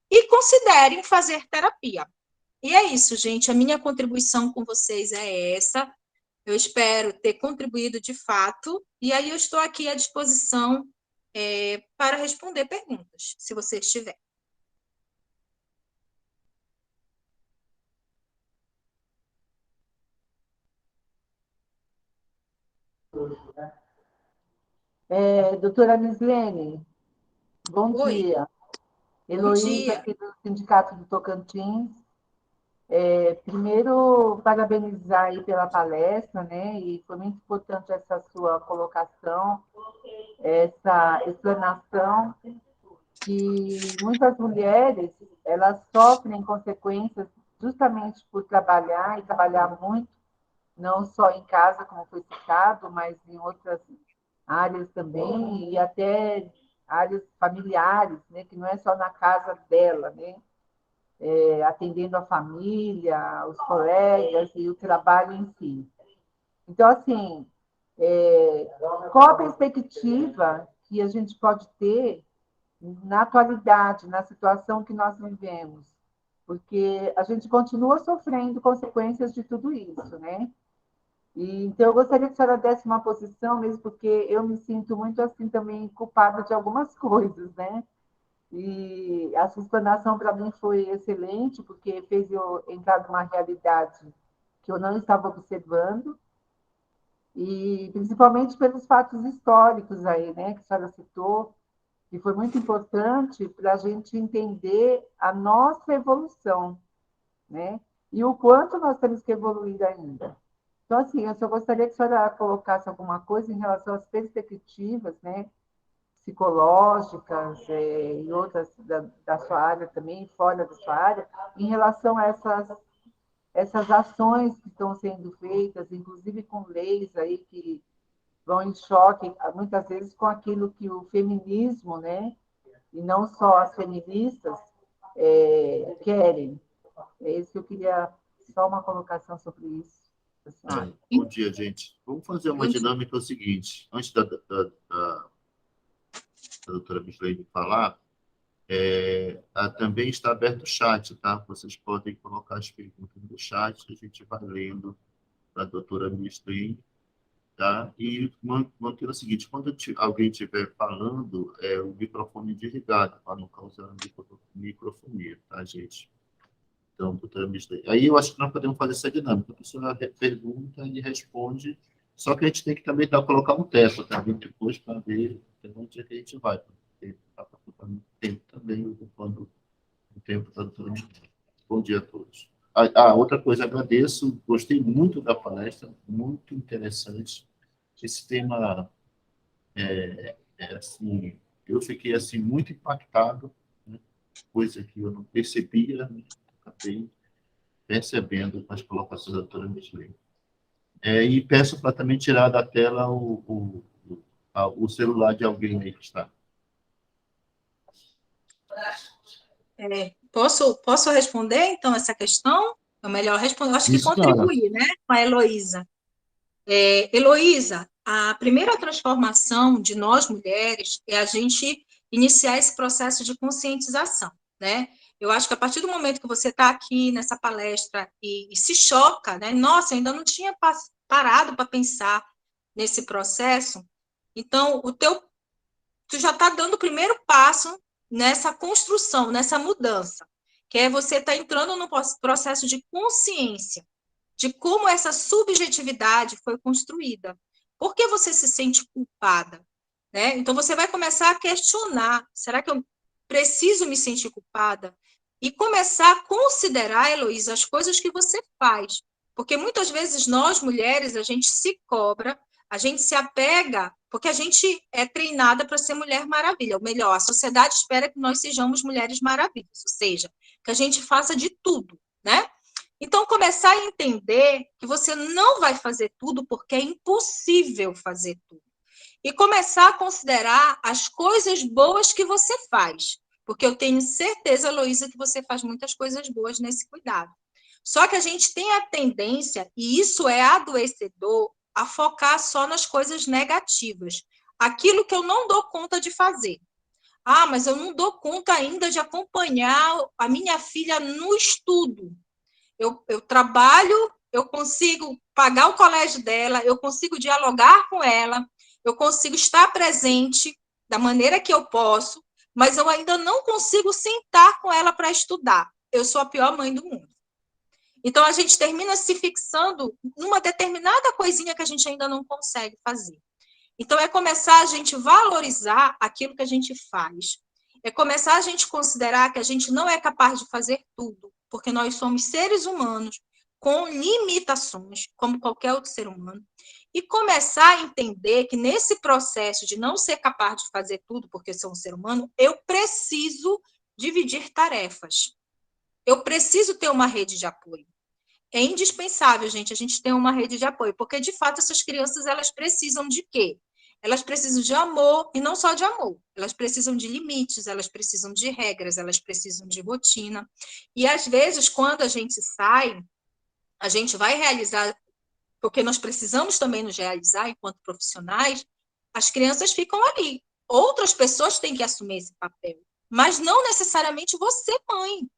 E considerem fazer terapia. E é isso, gente. A minha contribuição com vocês é essa. Eu espero ter contribuído de fato. E aí eu estou aqui à disposição para responder perguntas, se você estiver. Doutora Mislene, bom Oi, dia. bom Heloísa, dia. aqui do Sindicato do Tocantins. Primeiro, parabenizar aí pela palestra, né? E foi muito importante essa sua colocação, essa explanação, que muitas mulheres, elas sofrem consequências justamente por trabalhar, e trabalhar muito, não só em casa, como foi citado, mas em outras áreas também, e até áreas familiares, né, que não é só na casa dela, né, atendendo a família, os colegas e o trabalho em si. Então, assim, qual a perspectiva que a gente pode ter na atualidade, na situação que nós vivemos? Porque a gente continua sofrendo consequências de tudo isso, né? Então, eu gostaria que a senhora desse uma posição, mesmo porque eu me sinto muito assim também culpada de algumas coisas, né? E a sua explanação para mim foi excelente, porque fez eu entrar numa realidade que eu não estava observando, e principalmente pelos fatos históricos aí, né, que a senhora citou, que foi muito importante para a gente entender a nossa evolução, né? E o quanto nós temos que evoluir ainda. Então, assim, eu só gostaria que a senhora colocasse alguma coisa em relação às perspectivas, né, psicológicas e outras da sua área também, fora da sua área, em relação a essas ações que estão sendo feitas, inclusive com leis aí que vão em choque, muitas vezes, com aquilo que o feminismo, né, e não só as feministas, querem. É isso que eu queria, só uma colocação sobre isso, senhora. Bom dia, gente. Vamos fazer uma Bom dia. dinâmica o seguinte. Antes da doutora Michele falar, também está aberto o chat, tá? Vocês podem colocar as perguntas no chat, a gente vai lendo para a doutora Michele, tá? E manter o seguinte, quando alguém estiver falando, o microfone desligado, para não causar microfonia, tá, gente? Então, doutora Michele. Aí eu acho que nós podemos fazer essa dinâmica. A pessoa pergunta e responde, só que a gente tem que também colocar um teto também depois para ver onde é que a gente vai. Porque está ocupando tempo também, ocupando o tempo da doutora Michele. Bom dia a todos. Outra coisa, agradeço, gostei muito da palestra, muito interessante. Esse tema, assim, eu fiquei assim, muito impactado, né? Coisa que eu não percebia, né? Acabei percebendo com as colocações da doutora Michele. E peço para também tirar da tela o celular de alguém aí que está. Posso responder, então, essa questão? É melhor responder, acho que Isso, senhora. contribuir, né, com a Heloísa. Heloísa, a primeira transformação de nós mulheres é a gente iniciar esse processo de conscientização, né? Eu acho que a partir do momento que você está aqui nessa palestra e se choca, né? Nossa, eu ainda não tinha parado para pensar nesse processo. Então, tu já está dando o primeiro passo nessa construção, nessa mudança, que é você estar entrando no processo de consciência de como essa subjetividade foi construída. Por que você se sente culpada? Né? Então, você vai começar a questionar, será que eu preciso me sentir culpada? E começar a considerar, Heloísa, as coisas que você faz. Porque muitas vezes nós, mulheres, a gente se cobra, a gente se apega, porque a gente é treinada para ser mulher maravilha. Ou melhor, a sociedade espera que nós sejamos mulheres maravilhas, ou seja, que a gente faça de tudo, né? Então, começar a entender que você não vai fazer tudo porque é impossível fazer tudo. E começar a considerar as coisas boas que você faz. Porque eu tenho certeza, Heloísa, que você faz muitas coisas boas nesse cuidado. Só que a gente tem a tendência, e isso é adoecedor, a focar só nas coisas negativas. Aquilo que eu não dou conta de fazer. Ah, mas eu não dou conta ainda de acompanhar a minha filha no estudo. Eu trabalho, eu consigo pagar o colégio dela, eu consigo dialogar com ela, eu consigo estar presente, da maneira que eu posso, mas eu ainda não consigo sentar com ela para estudar. Eu sou a pior mãe do mundo. Então, a gente termina se fixando numa determinada coisinha que a gente ainda não consegue fazer. Então, é começar a gente valorizar aquilo que a gente faz. É começar a gente considerar que a gente não é capaz de fazer tudo, porque nós somos seres humanos com limitações, como qualquer outro ser humano, e começar a entender que nesse processo de não ser capaz de fazer tudo, porque sou um ser humano, eu preciso dividir tarefas. Eu preciso ter uma rede de apoio. É indispensável, gente, a gente ter uma rede de apoio, porque, de fato, essas crianças, elas precisam de quê? Elas precisam de amor, e não só de amor. Elas precisam de limites, elas precisam de regras, elas precisam de rotina. E, às vezes, quando a gente sai, a gente vai realizar, porque nós precisamos também nos realizar enquanto profissionais, as crianças ficam ali. Outras pessoas têm que assumir esse papel, mas não necessariamente você, mãe.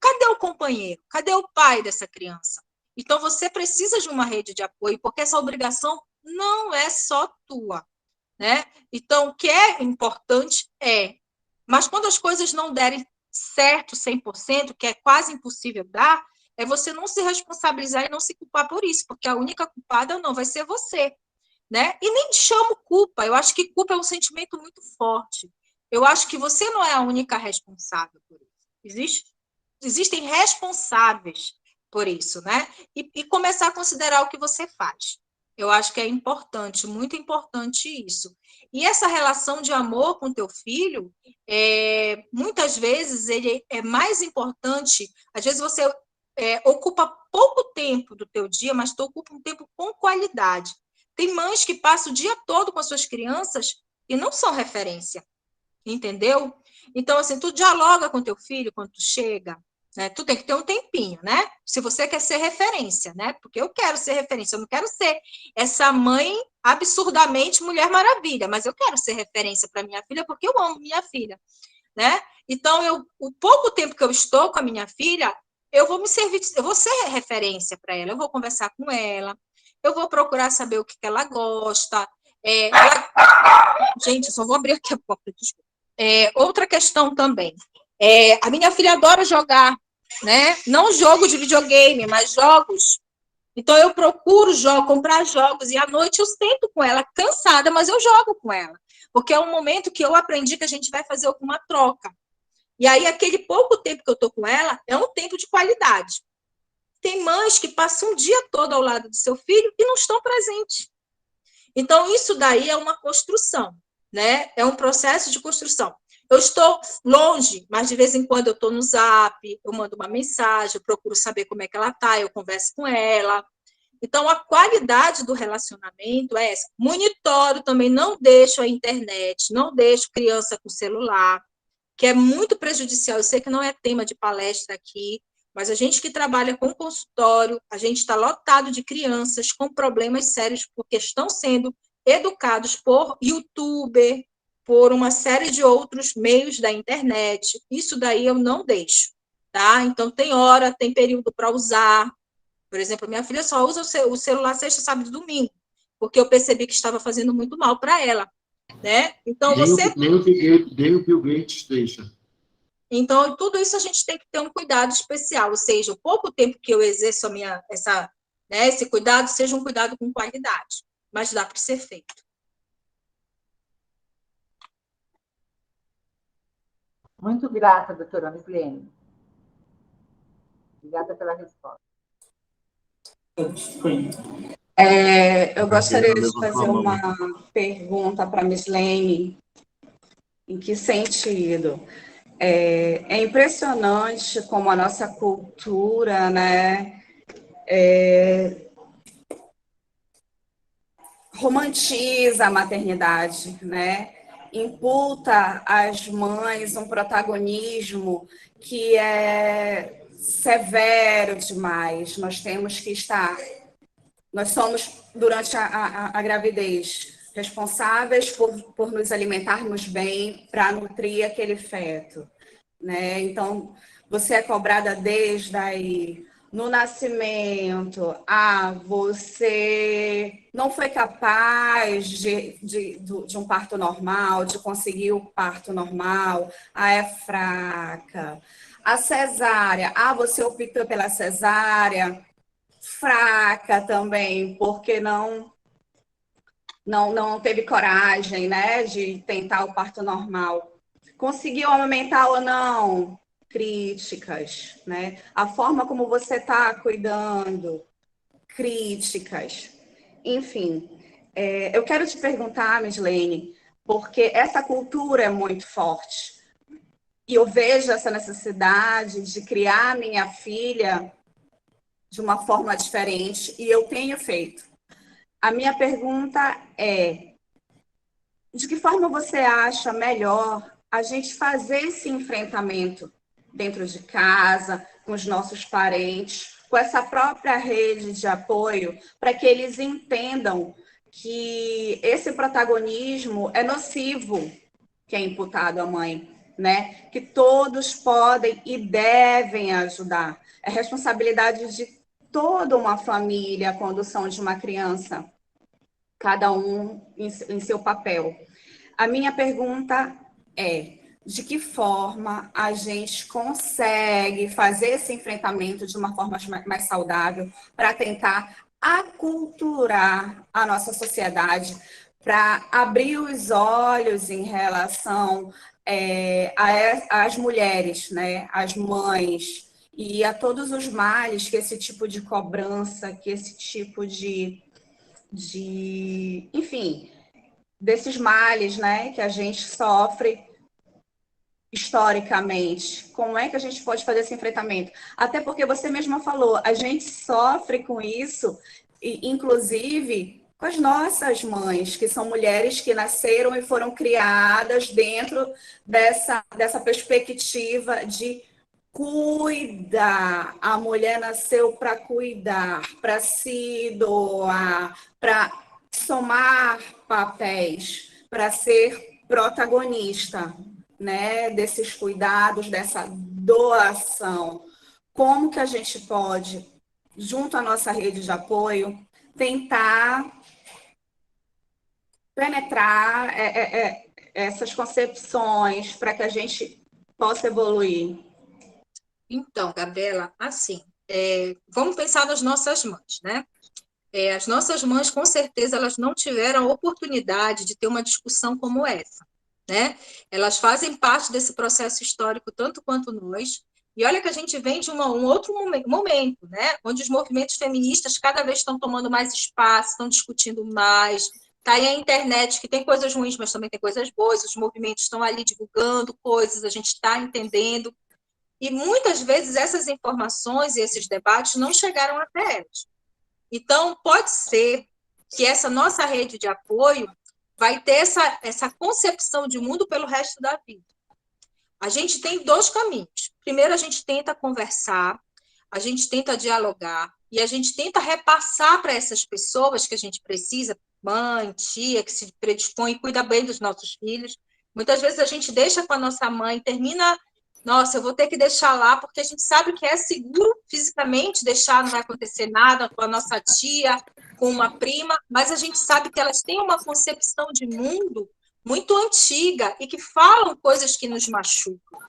Cadê o companheiro? Cadê o pai dessa criança? Então, você precisa de uma rede de apoio, porque essa obrigação não é só tua, né? Então, o que é importante mas quando as coisas não derem certo 100%, que é quase impossível dar, é você não se responsabilizar e não se culpar por isso, porque a única culpada não vai ser você, né? E nem chamo culpa, eu acho que culpa é um sentimento muito forte. Eu acho que você não é a única responsável por isso. Existem responsáveis por isso, né? E começar a considerar o que você faz. Eu acho que é importante, muito importante isso. E essa relação de amor com teu filho, muitas vezes, ele é mais importante. Às vezes você ocupa pouco tempo do teu dia, mas tu ocupa um tempo com qualidade. Tem mães que passam o dia todo com as suas crianças e não são referência, entendeu? Então, assim, tu dialoga com teu filho quando tu chega, né? Tu tem que ter um tempinho, né? Se você quer ser referência, né? Porque eu quero ser referência, eu não quero ser essa mãe absurdamente Mulher Maravilha, mas eu quero ser referência para minha filha porque eu amo minha filha, né? Então, o pouco tempo que eu estou com a minha filha, eu vou me servir, eu vou ser referência para ela, eu vou conversar com ela, eu vou procurar saber o que ela gosta. Gente, eu só vou abrir aqui a porta, desculpa. Outra questão também. A minha filha adora jogar, né? Não jogo de videogame, mas jogos. Então, eu procuro comprar jogos, e à noite eu sento com ela, cansada, mas eu jogo com ela. Porque é um momento que eu aprendi que a gente vai fazer alguma troca. E aí, aquele pouco tempo que eu estou com ela, é um tempo de qualidade. Tem mães que passam um dia todo ao lado do seu filho e não estão presentes. Então, isso daí é uma construção, né? É um processo de construção. Eu estou longe, mas de vez em quando eu estou no Zap, eu mando uma mensagem, eu procuro saber como é que ela está, eu converso com ela. Então, a qualidade do relacionamento é essa. Monitoro também, não deixo a internet, não deixo criança com celular, que é muito prejudicial. Eu sei que não é tema de palestra aqui, mas a gente que trabalha com consultório, a gente está lotado de crianças com problemas sérios, porque estão sendo educados por youtuber, por uma série de outros meios da internet. Isso daí eu não deixo, tá? Então, tem hora, tem período para usar. Por exemplo, minha filha só usa o celular sexta, sábado e domingo, porque eu percebi que estava fazendo muito mal para ela, né? Então, nem o Bill Gates deixa. Então, tudo isso a gente tem que ter um cuidado especial, ou seja, o pouco tempo que eu exerço esse cuidado, seja um cuidado com qualidade, mas dá para ser feito. Muito grata, doutora Mislene. Obrigada pela resposta. Eu gostaria de fazer uma pergunta para a Mislene. Em que sentido? É impressionante como a nossa cultura, né, romantiza a maternidade, né? Imputa às mães um protagonismo que é severo demais. Nós temos que estar... Nós somos, durante a gravidez, responsáveis por nos alimentarmos bem para nutrir aquele feto, né? Então, você é cobrada desde aí no nascimento, você não foi capaz de um parto normal, de conseguir o parto normal, é fraca. A cesárea, você optou pela cesárea, fraca também, porque não teve coragem, né, de tentar o parto normal. Conseguiu amamentar ou não? Críticas, né? A forma como você está cuidando, críticas. Enfim, eu quero te perguntar, Mislene, porque essa cultura é muito forte. E eu vejo essa necessidade de criar minha filha de uma forma diferente, e eu tenho feito. A minha pergunta é: de que forma você acha melhor a gente fazer esse enfrentamento dentro de casa, com os nossos parentes, com essa própria rede de apoio, para que eles entendam que esse protagonismo é nocivo, que é imputado à mãe, né? Que todos podem e devem ajudar. É responsabilidade de toda uma família a condução de uma criança, cada um em seu papel. A minha pergunta é: de que forma a gente consegue fazer esse enfrentamento de uma forma mais saudável para tentar aculturar a nossa sociedade, para abrir os olhos em relação às mulheres, né, às mães, e a todos os males que esse tipo de cobrança, que esse tipo enfim, desses males, né, que a gente sofre historicamente. Como é que a gente pode fazer esse enfrentamento? Até porque você mesma falou, a gente sofre com isso, e, inclusive com as nossas mães, que são mulheres que nasceram e foram criadas dentro dessa perspectiva de cuidar. A mulher nasceu para cuidar, para se doar, para somar papéis, para ser protagonista, né, desses cuidados, dessa doação. Como que a gente pode, junto à nossa rede de apoio, tentar penetrar essas concepções para que a gente possa evoluir? Então, Gabriela, assim, vamos pensar nas nossas mães, né? As nossas mães, com certeza, elas não tiveram a oportunidade de ter uma discussão como essa, né? Elas fazem parte desse processo histórico tanto quanto nós. E olha que a gente vem de um outro momento, né? Onde os movimentos feministas cada vez estão tomando mais espaço, estão discutindo mais. Tá aí a internet, que tem coisas ruins, mas também tem coisas boas. Os movimentos estão ali divulgando coisas, a gente está entendendo. E muitas vezes essas informações e esses debates não chegaram até elas. Então, pode ser que essa nossa rede de apoio vai ter essa concepção de mundo pelo resto da vida. A gente tem dois caminhos. Primeiro, a gente tenta conversar, a gente tenta dialogar e a gente tenta repassar para essas pessoas que a gente precisa, mãe, tia, que se predispõe e cuida bem dos nossos filhos. Muitas vezes a gente deixa com a nossa mãe, termina... Nossa, eu vou ter que deixar lá, porque a gente sabe que é seguro fisicamente deixar, não vai acontecer nada com a nossa tia, com uma prima, mas a gente sabe que elas têm uma concepção de mundo muito antiga e que falam coisas que nos machucam,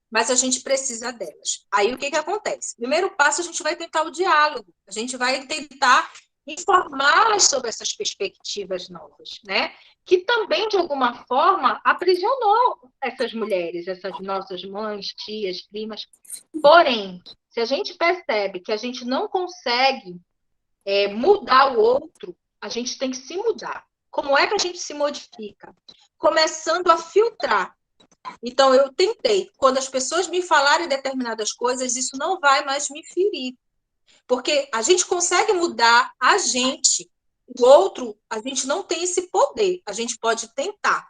mas a gente precisa delas. Aí o que acontece? Primeiro passo, a gente vai tentar o diálogo, a gente vai tentar informar sobre essas perspectivas novas, né? Que também, de alguma forma, aprisionou essas mulheres, essas nossas mães, tias, primas. Porém, se a gente percebe que a gente não consegue mudar o outro, a gente tem que se mudar. Como é que a gente se modifica? Começando a filtrar. Então, eu tentei. Quando as pessoas me falarem determinadas coisas, isso não vai mais me ferir. Porque a gente consegue mudar a gente. O outro, a gente não tem esse poder. A gente pode tentar.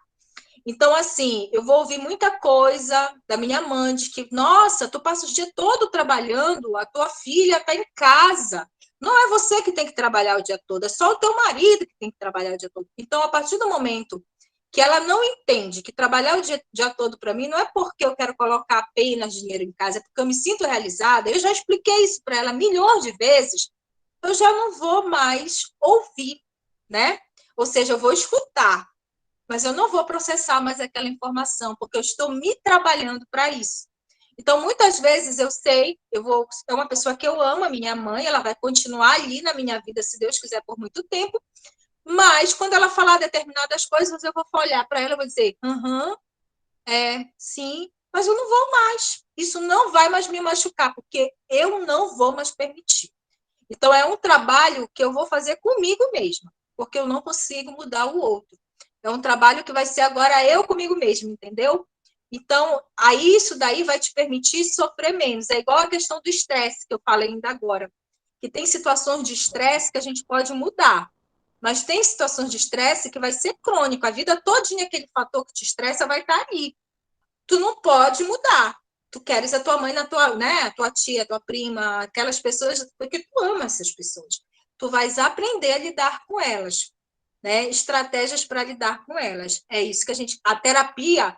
Então, assim, eu vou ouvir muita coisa da minha mãe, de que, nossa, tu passa o dia todo trabalhando, a tua filha está em casa. Não é você que tem que trabalhar o dia todo, é só o teu marido que tem que trabalhar o dia todo. Então, a partir do momento que ela não entende que trabalhar o dia todo para mim não é porque eu quero colocar apenas dinheiro em casa, é porque eu me sinto realizada. Eu já expliquei isso para ela milhões de vezes. Eu já não vou mais ouvir, né? Ou seja, eu vou escutar, mas eu não vou processar mais aquela informação, porque eu estou me trabalhando para isso. Então, muitas vezes eu sei, é uma pessoa que eu amo, a minha mãe, ela vai continuar ali na minha vida, se Deus quiser, por muito tempo, mas quando ela falar determinadas coisas, eu vou olhar para ela e vou dizer, sim, mas eu não vou mais. Isso não vai mais me machucar, porque eu não vou mais permitir. Então, é um trabalho que eu vou fazer comigo mesma, porque eu não consigo mudar o outro. É um trabalho que vai ser agora eu comigo mesma, entendeu? Então, aí isso daí vai te permitir sofrer menos. É igual a questão do estresse que eu falei ainda agora. Que tem situações de estresse que a gente pode mudar. Mas tem situações de estresse que vai ser crônico. A vida todinha, aquele fator que te estressa vai estar ali. Tu não pode mudar. Tu queres a tua mãe, né? A tua tia, a tua prima, aquelas pessoas, porque tu ama essas pessoas. Tu vais aprender a lidar com elas, né? Estratégias para lidar com elas. É isso que a terapia,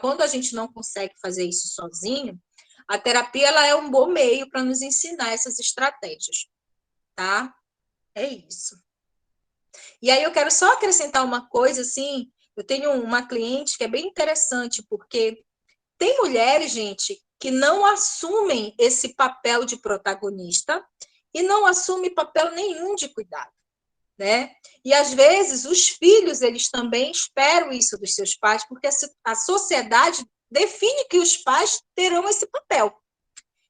quando a gente não consegue fazer isso sozinho, a terapia ela é um bom meio para nos ensinar essas estratégias, tá? É isso. E aí eu quero só acrescentar uma coisa, assim, eu tenho uma cliente que é bem interessante, porque tem mulheres, gente, que não assumem esse papel de protagonista e não assumem papel nenhum de cuidado, né? E às vezes os filhos, eles também esperam isso dos seus pais, porque a sociedade define que os pais terão esse papel.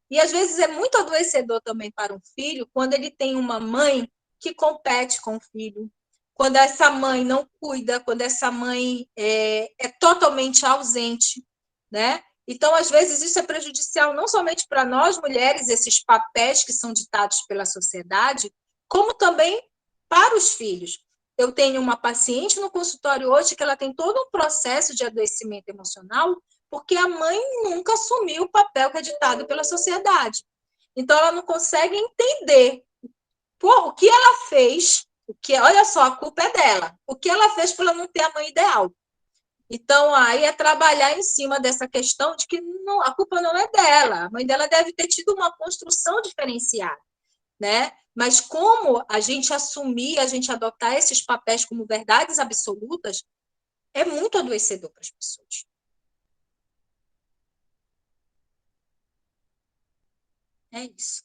E às vezes é muito adoecedor também para um filho quando ele tem uma mãe que compete com o filho, quando essa mãe não cuida, quando essa mãe é totalmente ausente, né? Então, às vezes, isso é prejudicial não somente para nós, mulheres, esses papéis que são ditados pela sociedade, como também para os filhos. Eu tenho uma paciente no consultório hoje que ela tem todo um processo de adoecimento emocional porque a mãe nunca assumiu o papel que é ditado pela sociedade. Então, ela não consegue entender o que ela fez, olha só, a culpa é dela. O que ela fez para ela não ter a mãe ideal? Então, aí é trabalhar em cima dessa questão de que não, a culpa não é dela. A mãe dela deve ter tido uma construção diferenciada, né? Mas como a gente assumir, a gente adotar esses papéis como verdades absolutas, é muito adoecedor para as pessoas. É isso.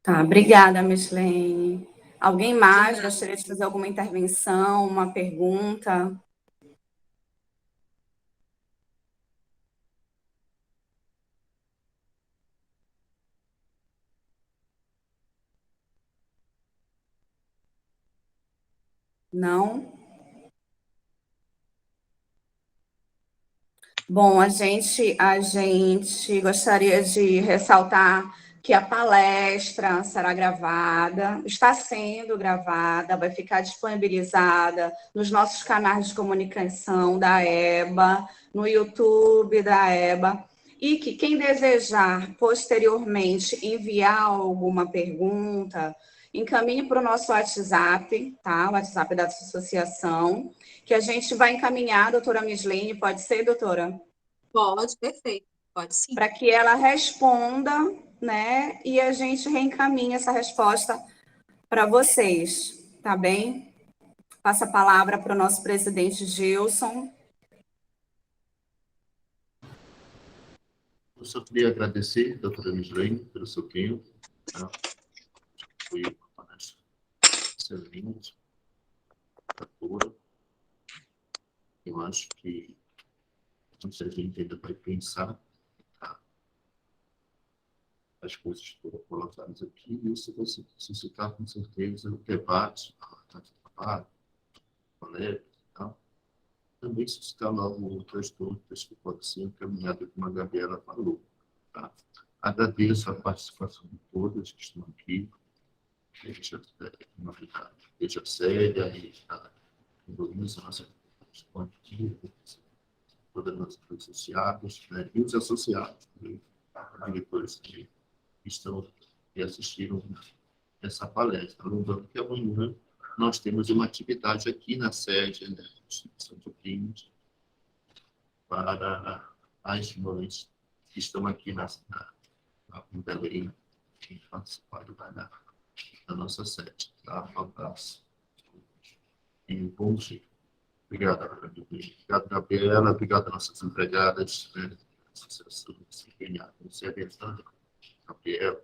Tá, obrigada, Mislene. Alguém mais gostaria de fazer alguma intervenção, uma pergunta? Não? Bom, a gente gostaria de ressaltar que a palestra será gravada, está sendo gravada, vai ficar disponibilizada nos nossos canais de comunicação da EBA, no YouTube da EBA, e que quem desejar posteriormente enviar alguma pergunta, encaminhe para o nosso WhatsApp, tá? O WhatsApp da associação, que a gente vai encaminhar, doutora Mislene, pode ser, doutora? Pode, perfeito, pode sim. Para que ela responda, né? E a gente reencaminha essa resposta para vocês, tá bem? Passa a palavra para o nosso presidente Gilson. Eu só queria agradecer, doutora Mislene, pelo seu tempo. Tá? Foi uma palestra excelente, toda. Eu acho que muita gente ainda vai pensar, tá? As coisas que foram colocadas aqui, e isso vai suscitar com certeza o debate, palestra e tal. Também suscitar logo outras dúvidas que podem ser encaminhadas, como a Gabriela falou. Tá? Agradeço a participação de todas que estão aqui. Veja Célia e a Luísa, nossa todas as nossas associadas, né? E os associados, né? Diretores que estão e assistiram essa palestra. Lembrando que amanhã nós temos uma atividade aqui na sede, né, instituição de crimes para as mães que estão aqui em Belém, que participaram da nossa sede. Tá? Um abraço. E bom dia. Obrigado, Gabriela. Obrigado, nossas empregadas, né? Associação disciplinar. Você é verdade, Gabriela.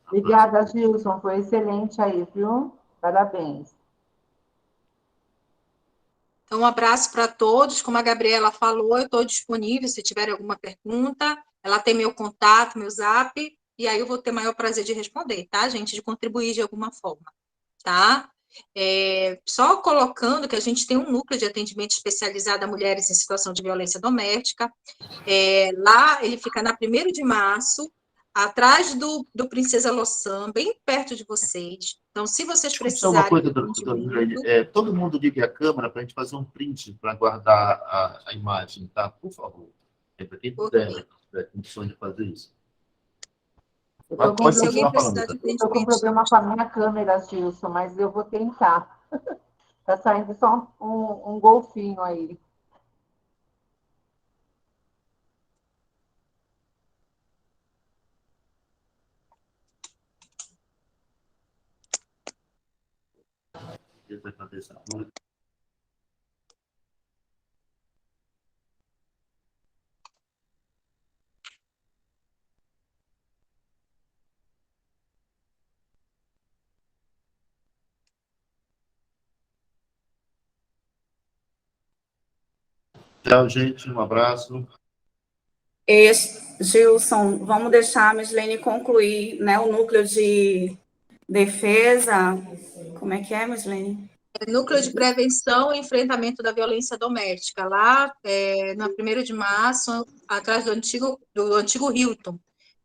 Obrigada, Gilson. Foi excelente aí, viu? Parabéns. Então, um abraço para todos. Como a Gabriela falou, eu estou disponível se tiver alguma pergunta. Ela tem meu contato, meu zap, e aí eu vou ter maior prazer de responder, tá, gente? De contribuir de alguma forma, tá? Só colocando que a gente tem um núcleo de atendimento especializado a mulheres em situação de violência doméstica. Lá, ele fica na 1º de março, atrás do Princesa Loçan, bem perto de vocês. Então, se vocês Só uma precisarem... coisa, todo mundo ligue a câmera para a gente fazer um print para guardar a imagem, tá? Por favor. Para quem tiver condições de fazer isso. Pode continuar falando. Estou com problema com a minha câmera, Gilson, mas eu vou tentar. Está saindo só um golfinho aí. Tchau, gente. Um abraço. Gilson, vamos deixar a Mislene concluir, né, o núcleo de defesa. Como é que é, Mislene? Núcleo de Prevenção e Enfrentamento da Violência Doméstica, lá na 1º de março, atrás do antigo Hilton,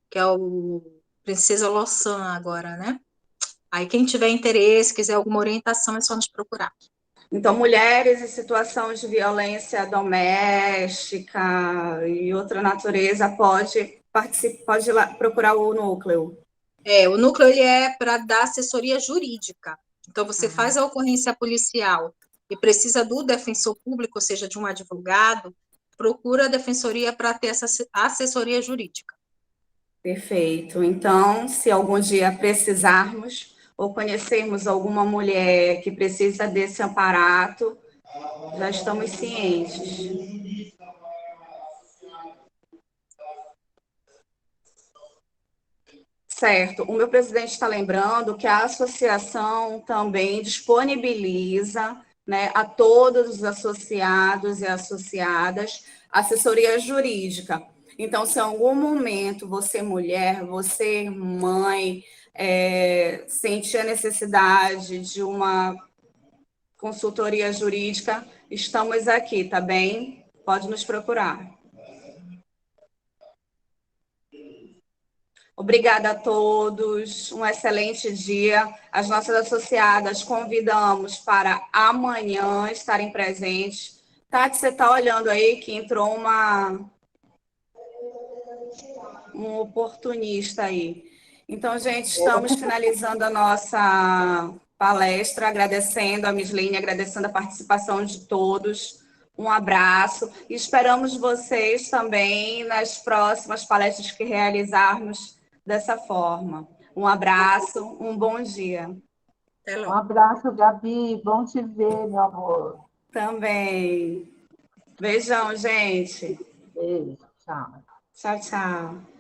que é o Princesa Loçan agora, né? Aí quem tiver interesse, quiser alguma orientação, é só nos procurar. Então, mulheres em situação de violência doméstica e outra natureza pode ir lá procurar o núcleo. O núcleo ele é para dar assessoria jurídica. Então, você faz a ocorrência policial e precisa do defensor público, ou seja, de um advogado, procura a defensoria para ter essa assessoria jurídica. Perfeito. Então, se algum dia precisarmos ou conhecermos alguma mulher que precisa desse amparato, já estamos cientes. Certo. O meu presidente está lembrando que a associação também disponibiliza, né, a todos os associados e associadas assessoria jurídica. Então, se em algum momento você mulher, você mãe, sentir a necessidade de uma consultoria jurídica, estamos aqui, tá bem? Pode nos procurar. Obrigada a todos, um excelente dia. As nossas associadas convidamos para amanhã estarem presentes. Tati, você está olhando aí que entrou um oportunista aí. Então, gente, estamos finalizando a nossa palestra, agradecendo a Mislene, agradecendo a participação de todos. Um abraço e esperamos vocês também nas próximas palestras que realizarmos dessa forma. Um abraço, um bom dia. Até logo. Um abraço, Gabi. Bom te ver, meu amor. Também. Beijão, gente. Beijo. Tchau. Tchau, tchau.